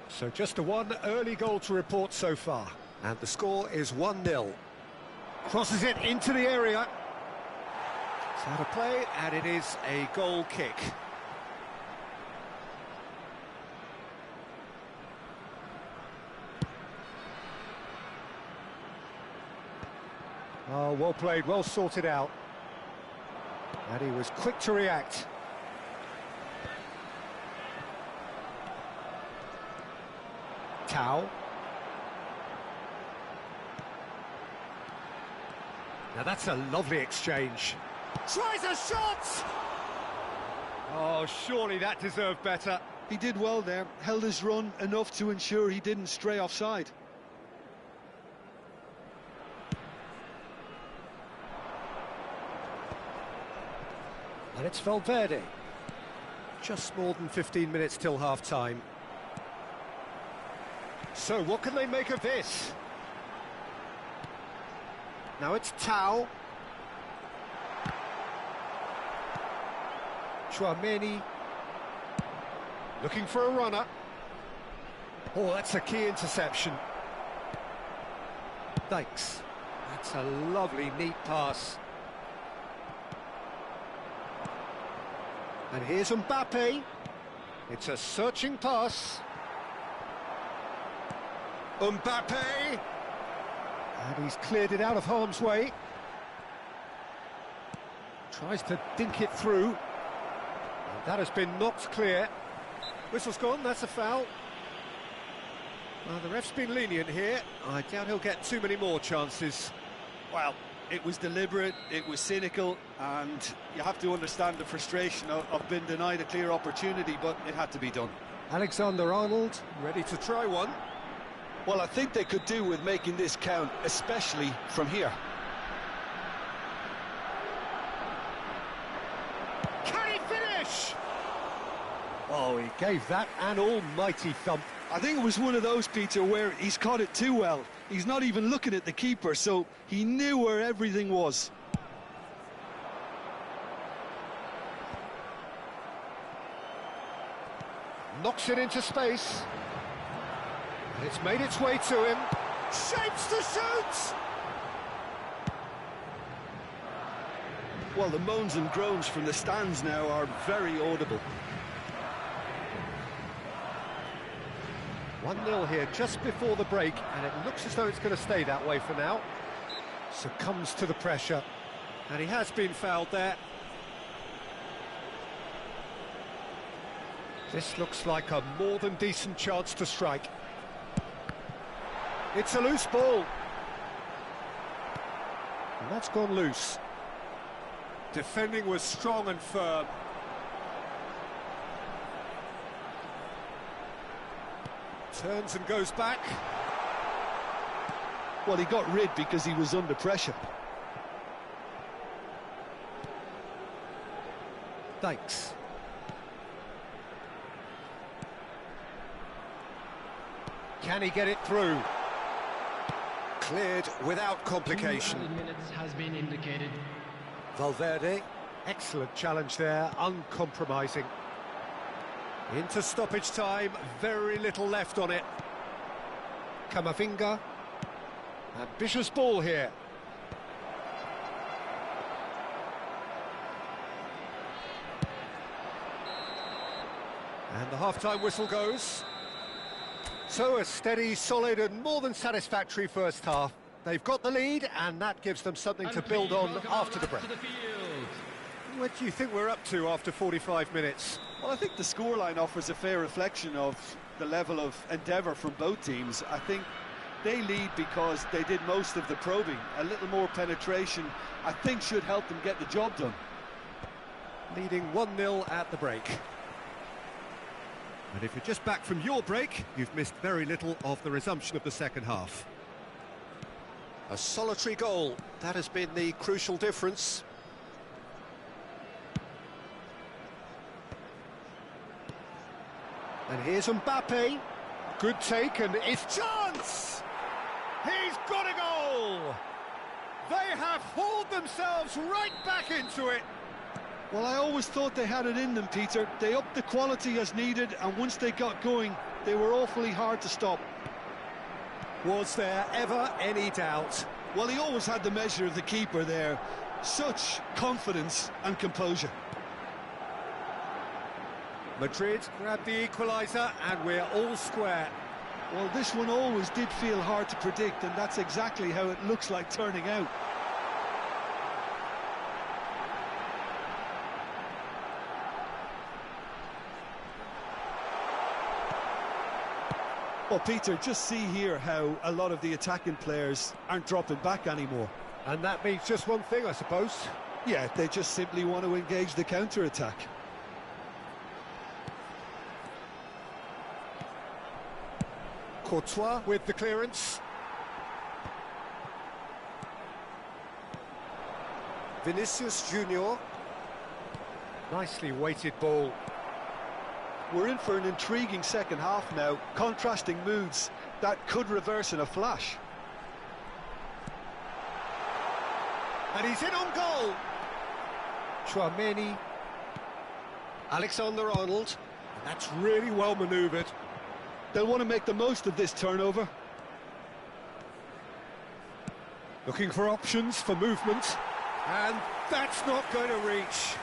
So just a one early goal to report so far. And the score is 1-0. Crosses it into the area. It's out of play, and it is a goal kick. Oh, well played, well sorted out. And he was quick to react. Tau. Now that's a lovely exchange. Tries a shot! Oh, surely that deserved better.
He did well there, held his run enough to ensure he didn't stray offside.
And it's Valverde. Just more than 15 minutes till half-time. So what can they make of this? Now it's Tau. Chouameni. Looking for a runner. Oh, that's a key interception. Thanks. That's a lovely, neat pass. And here's Mbappe. It's a searching pass. Mbappe! And he's cleared it out of harm's way. Tries to dink it through. And that has been knocked clear. Whistle's gone, that's a foul. Well, the ref's been lenient here. I doubt he'll get too many more chances.
Well, it was deliberate, it was cynical, and you have to understand the frustration of being denied a clear opportunity, but it had to be done.
Alexander-Arnold, ready to try one.
Well, I think they could do with making this count, especially from here.
Can he finish? Oh, he gave that an almighty thump.
I think it was one of those, Peter, where he's caught it too well. He's not even looking at the keeper, so he knew where everything was.
Knocks it into space. And it's made its way to him. Shapes to shoot!
Well, the moans and groans from the stands now are very audible.
1-0 here just before the break, and it looks as though it's going to stay that way for now. Succumbs to the pressure.
And he has been fouled there.
This looks like a more than decent chance to strike. It's a loose ball. And that's gone loose.
Defending was strong and firm. Turns and goes back.
Well, he got rid because he was under pressure.
Thanks. Can he get it through? Cleared without complication.
2 minutes has been indicated.
Valverde, excellent challenge there, uncompromising.
Into stoppage time, very little left on it.
Camavinga. Ambitious ball here.
And the half-time whistle goes.
So a steady, solid and more than satisfactory first half. They've got the lead and that gives them something to build on after the break.
What do you think we're up to after 45 minutes?
Well, I think the scoreline offers a fair reflection of the level of endeavour from both teams. I think they lead because they did most of the probing. A little more penetration, I think, should help them get the job done.
Leading 1-0 at the break. And if you're just back from your break, you've missed very little of the resumption of the second half.
A solitary goal, that has been the crucial difference. And here's Mbappe. Good take, and it's chance!
He's got a goal! They have hauled themselves right back into it.
Well, I always thought they had it in them, Peter. They upped the quality as needed, and once they got going, they were awfully hard to stop.
Was there ever any doubt?
Well, he always had the measure of the keeper there. Such confidence and composure.
Madrid grabbed the equaliser, and we're all square.
Well, this one always did feel hard to predict, and that's exactly how it looks like turning out. Well, Peter, just see here how a lot of the attacking players aren't dropping back anymore.
And that means just one thing, I suppose.
Yeah, they just simply want to engage the counter-attack.
Courtois with the clearance. Vinicius Junior. Nicely weighted ball.
We're in for an intriguing second half now, contrasting moods that could reverse in a flash.
And he's in on goal. Chouameni. Alexander-Arnold. That's really well manoeuvred.
They'll want to make the most of this turnover.
Looking for options for movement.
And that's not going to reach.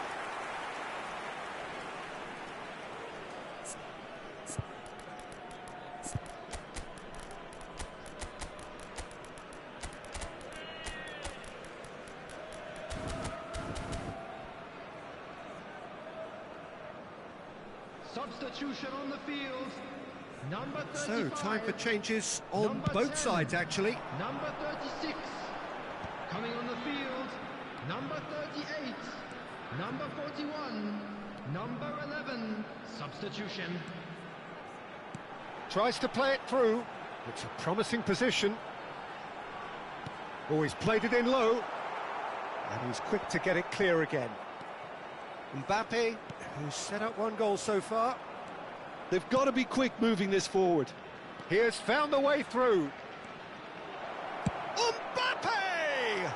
Substitution on the field. Number 35.
So, time for changes on
Number
both
10.
sides, actually.
Number 36. Coming on the field. Number 38. Number 41. Number 11. Substitution.
Tries to play it through. It's a promising position. Oh, he's played it in low. And he's quick to get it clear again. Mbappe, who's set up one goal so far.
They've got to be quick moving this forward.
He has found a way through. Mbappe!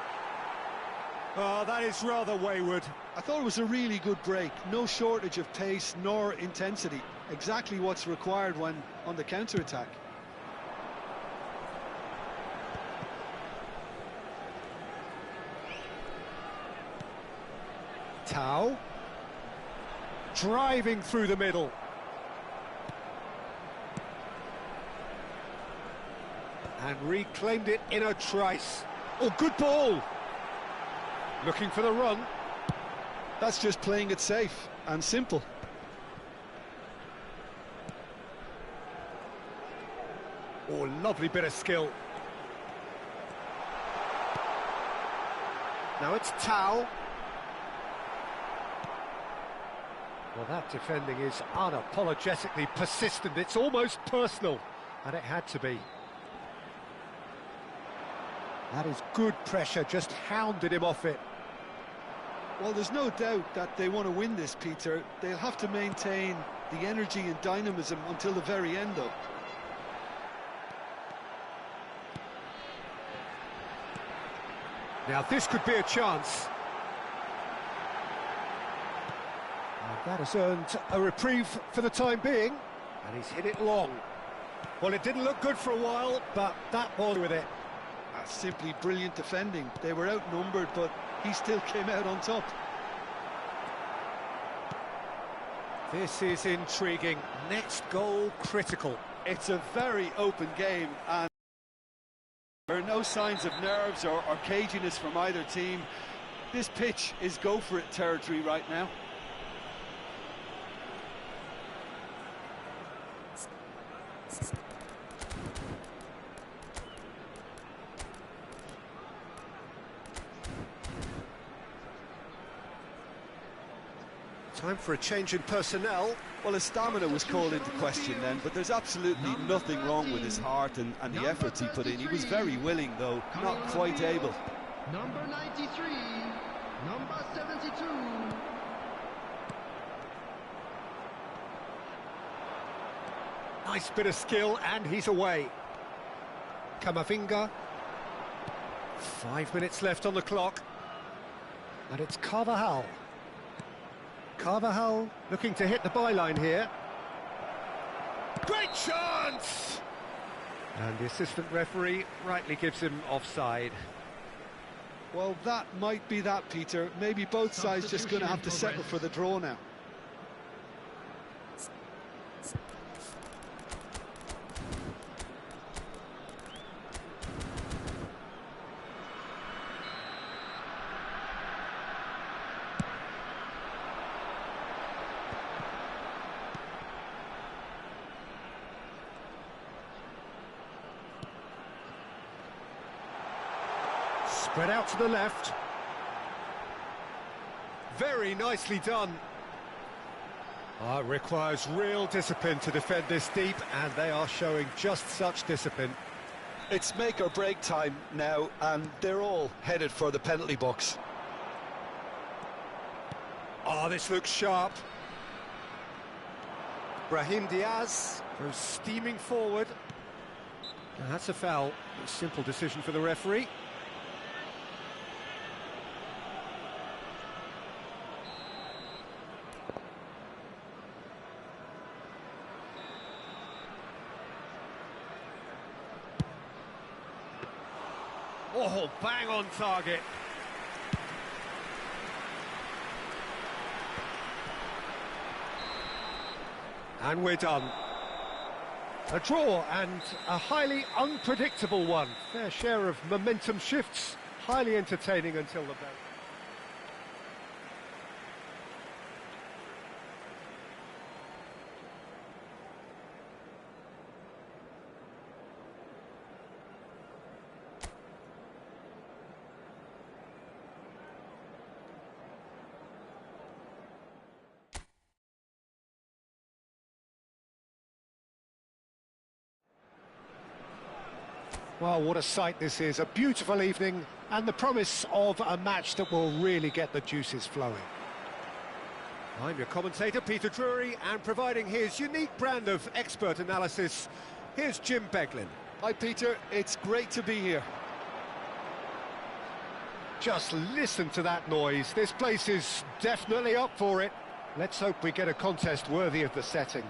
Oh, that is rather wayward.
I thought it was a really good break. No shortage of pace nor intensity. Exactly what's required when on the counter-attack.
Tau. Driving through the middle. And reclaimed it in a trice. Oh, good ball! Looking for the run.
That's just playing it safe and simple.
Oh, lovely bit of skill. Now it's Tau. Well, that defending is unapologetically persistent. It's almost personal, and it had to be. That is good pressure, just hounded him off it.
Well, there's no doubt that they want to win this, Peter. They'll have to maintain the energy and dynamism until the very end, though.
Now, this could be a chance. And that has earned a reprieve for the time being, and he's hit it long. Well, it didn't look good for a while, but that was with it.
That's simply brilliant defending. They were outnumbered, but he still came out on top.
This is intriguing. Next goal critical.
It's a very open game, and there are no signs of nerves or caginess from either team. This pitch is go-for-it territory right now.
Time for a change in personnel.
Well, his stamina was called into question then, but there's absolutely nothing wrong with his heart and the efforts he put in. He was very willing, though, not quite able.
Number 93. Number 72.
Nice bit of skill, and he's away. Camavinga.
5 minutes left on the clock.
And it's Carvajal. Carvajal looking to hit the byline here. Great chance!
And the assistant referee rightly gives him offside.
Well, that might be that, Peter. Maybe both sides just going to have to settle for the draw now.
Spread out to the left.
Very nicely done.
It requires real discipline to defend this deep, and they are showing just such discipline.
It's make or break time now, and they're all headed for the penalty box.
This looks sharp. Brahim Diaz goes steaming forward.
Now, that's a foul. A simple decision for the referee. Oh, bang on target.
And we're done. A draw, and a highly unpredictable one. Fair share of momentum shifts, highly entertaining until the bell. Well, what a sight this is. A beautiful evening and the promise of a match that will really get the juices flowing.
I'm your commentator, Peter Drury, and providing his unique brand of expert analysis, here's Jim Beglin.
Hi, Peter. It's great to be here.
Just listen to that noise. This place is definitely up for it. Let's hope we get a contest worthy of the setting.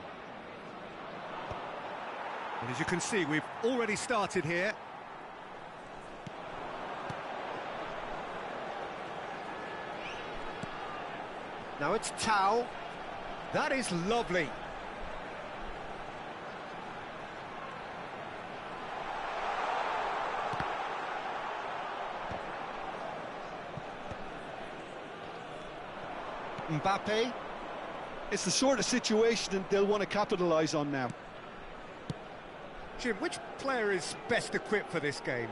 And as you can see, we've already started here.
Now it's Tau.
That is lovely.
Mbappe.
It's the sort of situation that they'll want to capitalise on now.
Jim, which player is best equipped for this game?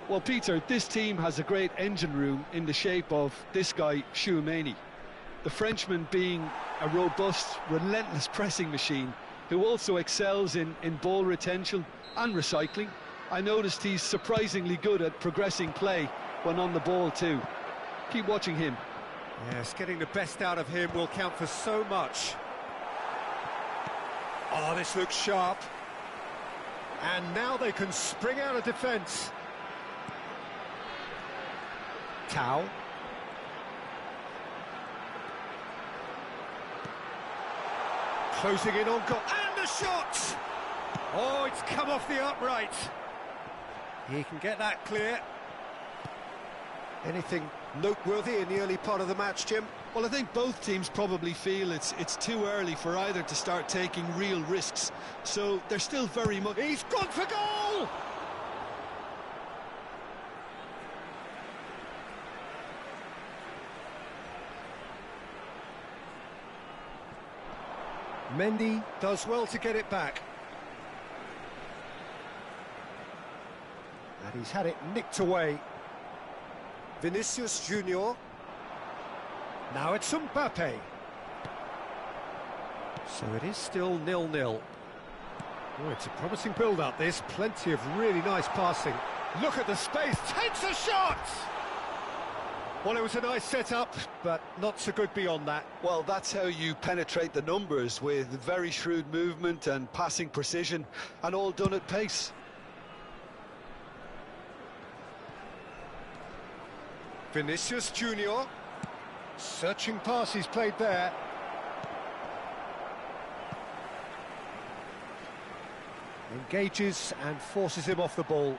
Well, Peter, this team has a great engine room in the shape of this guy, Tchouaméni. The Frenchman being a robust, relentless pressing machine who also excels in ball retention and recycling. I noticed he's surprisingly good at progressing play when on the ball too. Keep watching him.
Yes, getting the best out of him will count for so much.
Oh, this looks sharp. And now they can spring out of defence. Tau. Closing in on goal. And the shot!
Oh, it's come off the upright. He can get that clear.
Anything noteworthy in the early part of the match, Jim?
Well, I think both teams probably feel it's too early for either to start taking real risks. So they're still very much...
He's gone for goal! Mendy does well to get it back. And he's had it nicked away. Vinicius Junior. Now it's Mbappe.
So it is still 0-0.
Oh, it's a promising build-up, this. Plenty of really nice passing. Look at the space. Takes a shot! Well, it was a nice setup, but not so good beyond that.
Well, that's how you penetrate the numbers, with very shrewd movement and passing precision, and all done at pace.
Vinicius Junior. Searching pass he's played there. Engages and forces him off the ball.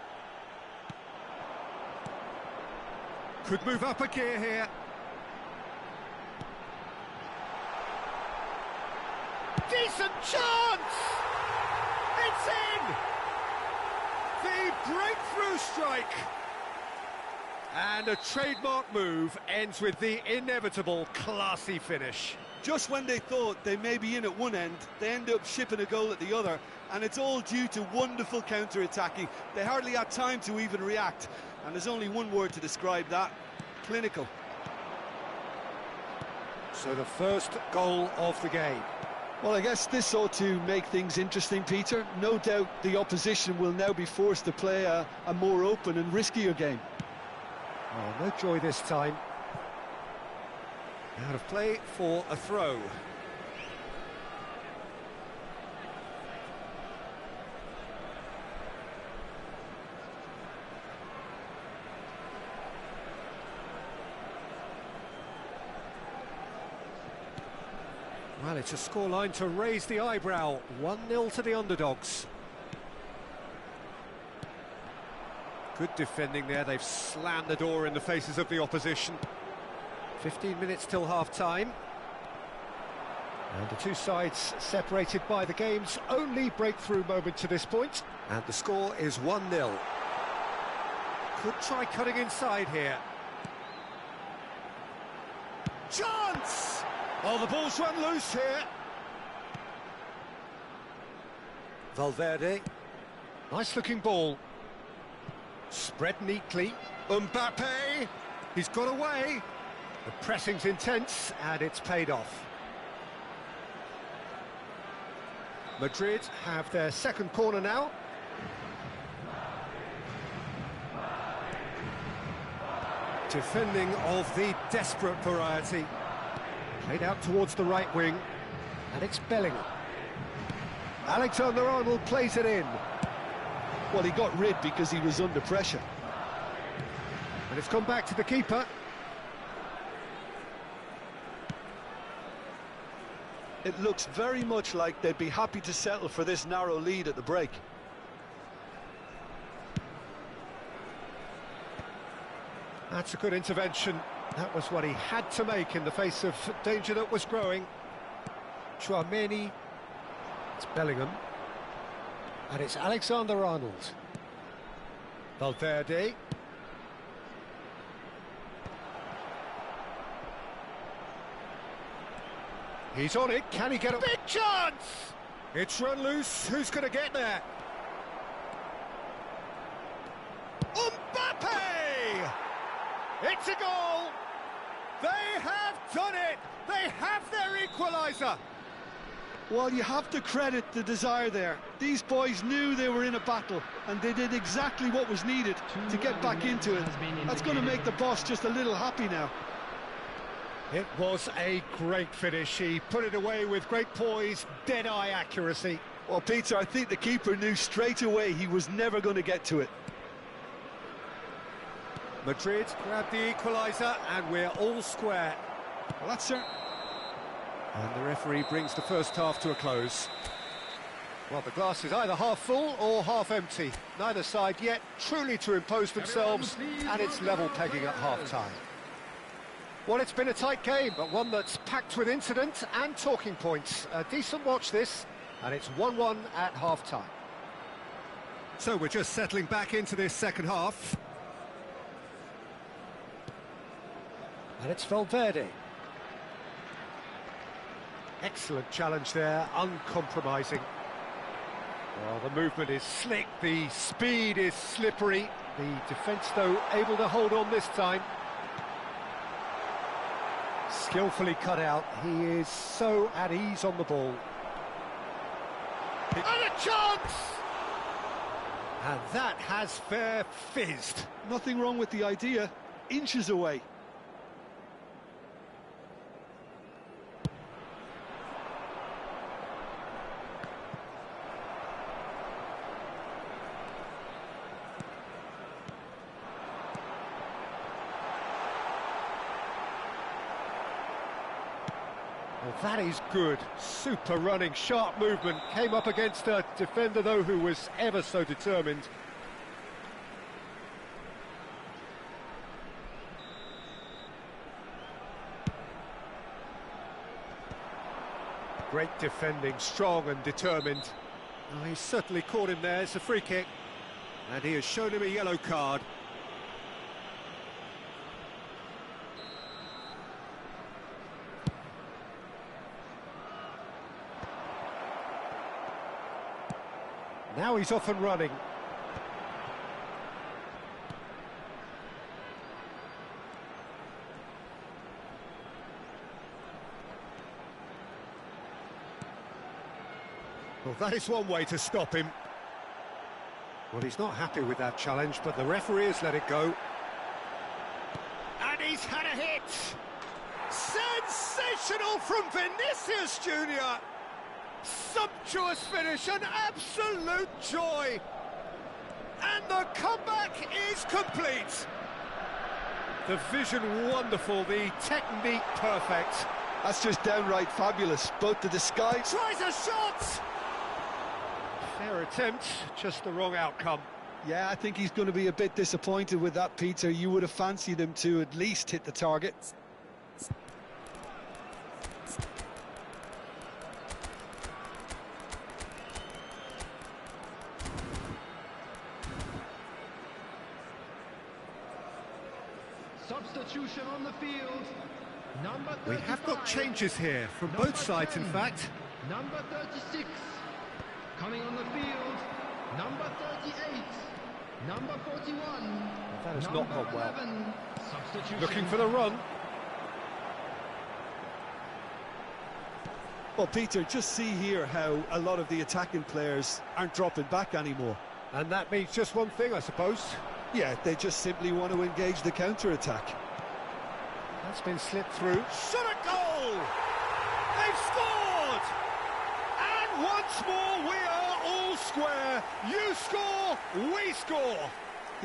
Could move up a gear here. Decent chance! It's in! The breakthrough strike! And a trademark move ends with the inevitable classy finish.
Just when they thought they may be in at one end, they end up shipping a goal at the other, and it's all due to wonderful counter-attacking. They hardly had time to even react, and there's only one word to describe that: clinical.
So the first goal of the game.
Well, I guess this ought to make things interesting, Peter. No doubt the opposition will now be forced to play a more open and riskier game.
Oh, no joy this time. Out of play for a throw. Well, it's a scoreline to raise the eyebrow. 1-0 to the underdogs. Good defending there. They've slammed the door in the faces of the opposition. 15 minutes till half-time. And the two sides separated by the game's only breakthrough moment to this point. And the score is 1-0. Could try cutting inside here. Chance! Oh, the ball's run loose here. Valverde. Nice-looking ball. Spread neatly. Mbappe. He's got away. The pressing's intense, and it's paid off. Madrid have their second corner now. Defending of the desperate variety. Played out towards the right wing, and it's Bellingham. Alexander-Arnold plays it in.
Well, he got rid because he was under pressure.
And it's come back to the keeper.
It looks very much like they'd be happy to settle for this narrow lead at the break.
That's a good intervention. That was what he had to make in the face of danger that was growing. Chouameni. It's Bellingham. And it's Alexander-Arnold. Valverde. He's on it. Can he get a big chance? It's run loose. Who's going to get there? Mbappe! It's a goal! They have done it! They have their equaliser!
Well, you have to credit the desire there. These boys knew they were in a battle, and they did exactly what was needed to get back into it. That's going to make the boss just a little happy now.
It was a great finish. He put it away with great poise, dead-eye accuracy.
Well, Peter, I think the keeper knew straight away he was never going to get to it.
Madrid grabbed the equaliser, and we're all square.
Well, that's it.
And the referee brings the first half to a close. Well, the glass is either half full or half empty. Neither side yet truly to impose themselves, and it's level pegging at half-time. Well, it's been a tight game, but one that's packed with incident and talking points. A decent watch this, and it's 1-1 at half-time. So we're just settling back into this second half. And it's Valverde. Excellent challenge there, uncompromising. Well, the movement is slick, the speed is slippery. The defence, though, able to hold on this time. Skillfully cut out. He is so at ease on the ball. And a chance! And that has fair fizzed.
Nothing wrong with the idea. Inches away.
Well, that is good. Super running, sharp movement. Came up against a defender, though, who was ever so determined. Great defending, strong and determined. Oh, he's certainly caught him there. It's a free kick. And he has shown him a yellow card. Now he's off and running. Well, that is one way to stop him. Well, he's not happy with that challenge, but the referee has let it go. And he's had a hit! Sensational from Vinicius Junior! Sumptuous finish, an absolute joy! And the comeback is complete! The vision wonderful, the technique perfect.
That's just downright fabulous. Both the disguise...
Tries a shot! Fair attempt, just the wrong outcome.
Yeah, I think he's going to be a bit disappointed with that, Peter. You would have fancied him to at least hit the target.
Substitution on the field. Number 35.
We have got changes here from both sides,
10.
in fact.
Number 36. Coming on the field. Number 38. Number 41.
That has
Number
not gone well.
11. Substitution.
Looking for the run.
Well, Peter, just see here how a lot of the attacking players aren't dropping back anymore.
And that means just one thing, I suppose.
Yeah, they just simply want to engage the counter-attack.
That's been slipped through. Shot a goal! They've scored! And once more we are all square. You score, we score.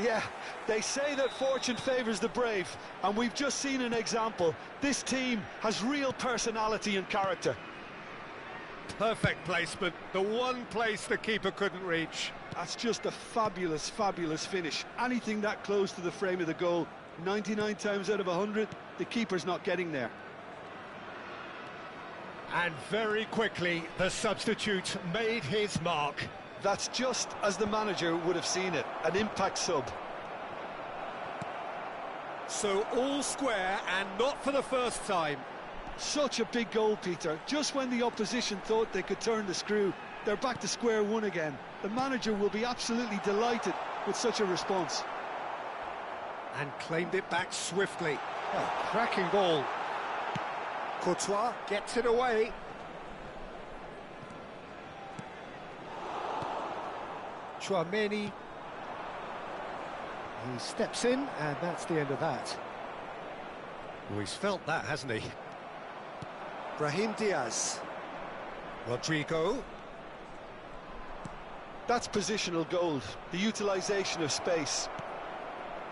Yeah, they say that fortune favours the brave, and we've just seen an example. This team has real personality and character.
Perfect placement, the one place the keeper couldn't reach.
That's just a fabulous, fabulous finish. Anything that close to the frame of the goal, 99 times out of 100, the keeper's not getting there.
And very quickly, the substitute made his mark.
That's just as the manager would have seen it, an impact sub.
So all square, and not for the first time.
Such a big goal, Peter. Just when the opposition thought they could turn the screw, they're back to square one again. The manager will be absolutely delighted with such a response.
And claimed it back swiftly. Oh, cracking ball. Courtois gets it away. Chouameni. He steps in, and that's the end of that. Well, he's felt that, hasn't he? Brahim Diaz. Rodrigo.
That's positional gold, the utilisation of space.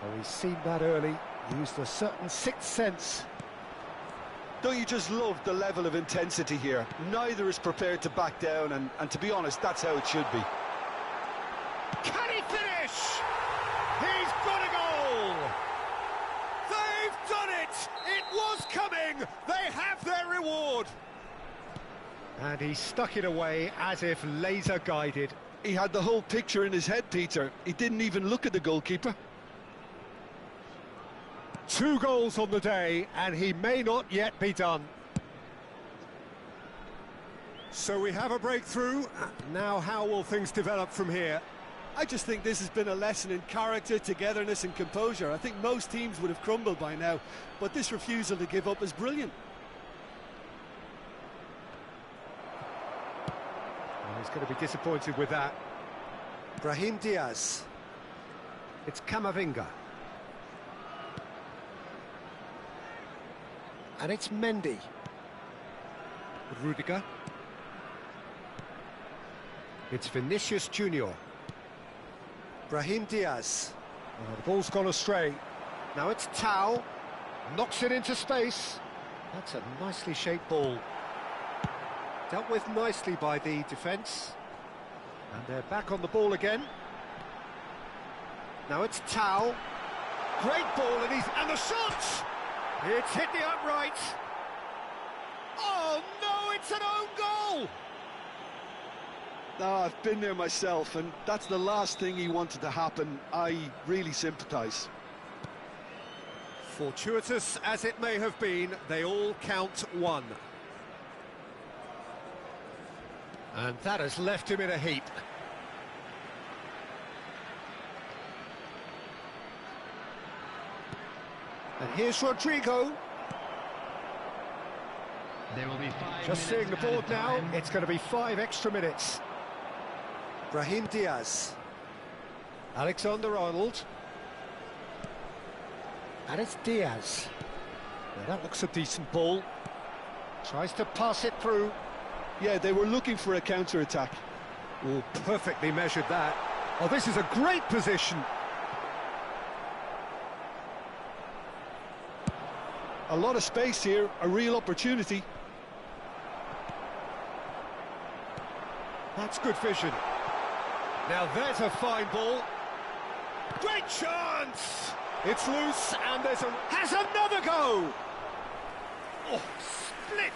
Well, he's seen that early, used a certain sixth sense.
Don't you just love the level of intensity here? Neither is prepared to back down, and to be honest, that's how it should be.
Can he finish? He's got a goal! They've done it! It was coming! They have their reward! And he stuck it away as if laser-guided.
He had the whole picture in his head, Peter. He didn't even look at the goalkeeper.
2 goals on the day, and he may not yet be done. So we have a breakthrough. Now how will things develop from here?
I just think this has been a lesson in character, togetherness and composure. I think most teams would have crumbled by now, but this refusal to give up is brilliant.
Well, he's going to be disappointed with that. Brahim Diaz. It's Camavinga. And it's Mendy. Rudiger. It's Vinicius Junior. Brahim Diaz. Oh, the ball's gone astray. Now it's Tau. Knocks it into space. That's a nicely shaped ball. Dealt with nicely by the defence. And they're back on the ball again. Now it's Tao. Great ball, and the shot! It's hit the upright. Oh no, it's an own goal!
No, I've been there myself, and that's the last thing he wanted to happen. I really sympathise.
Fortuitous as it may have been, they all count one.
And that has left him in a heap. And here's Rodrigo.
There will be 5
Just seeing the
minutes
board
added
now,
time.
it's going to be 5 extra minutes. Brahim Diaz. Alexander-Arnold. And it's Diaz. Now that looks a decent ball. Tries to pass it through.
Yeah, they were looking for a counter-attack.
Oh, perfectly measured that. Oh, this is a great position.
A lot of space here, a real opportunity.
That's good vision. Now there's a fine ball. Great chance! It's loose and has another go! Oh, split!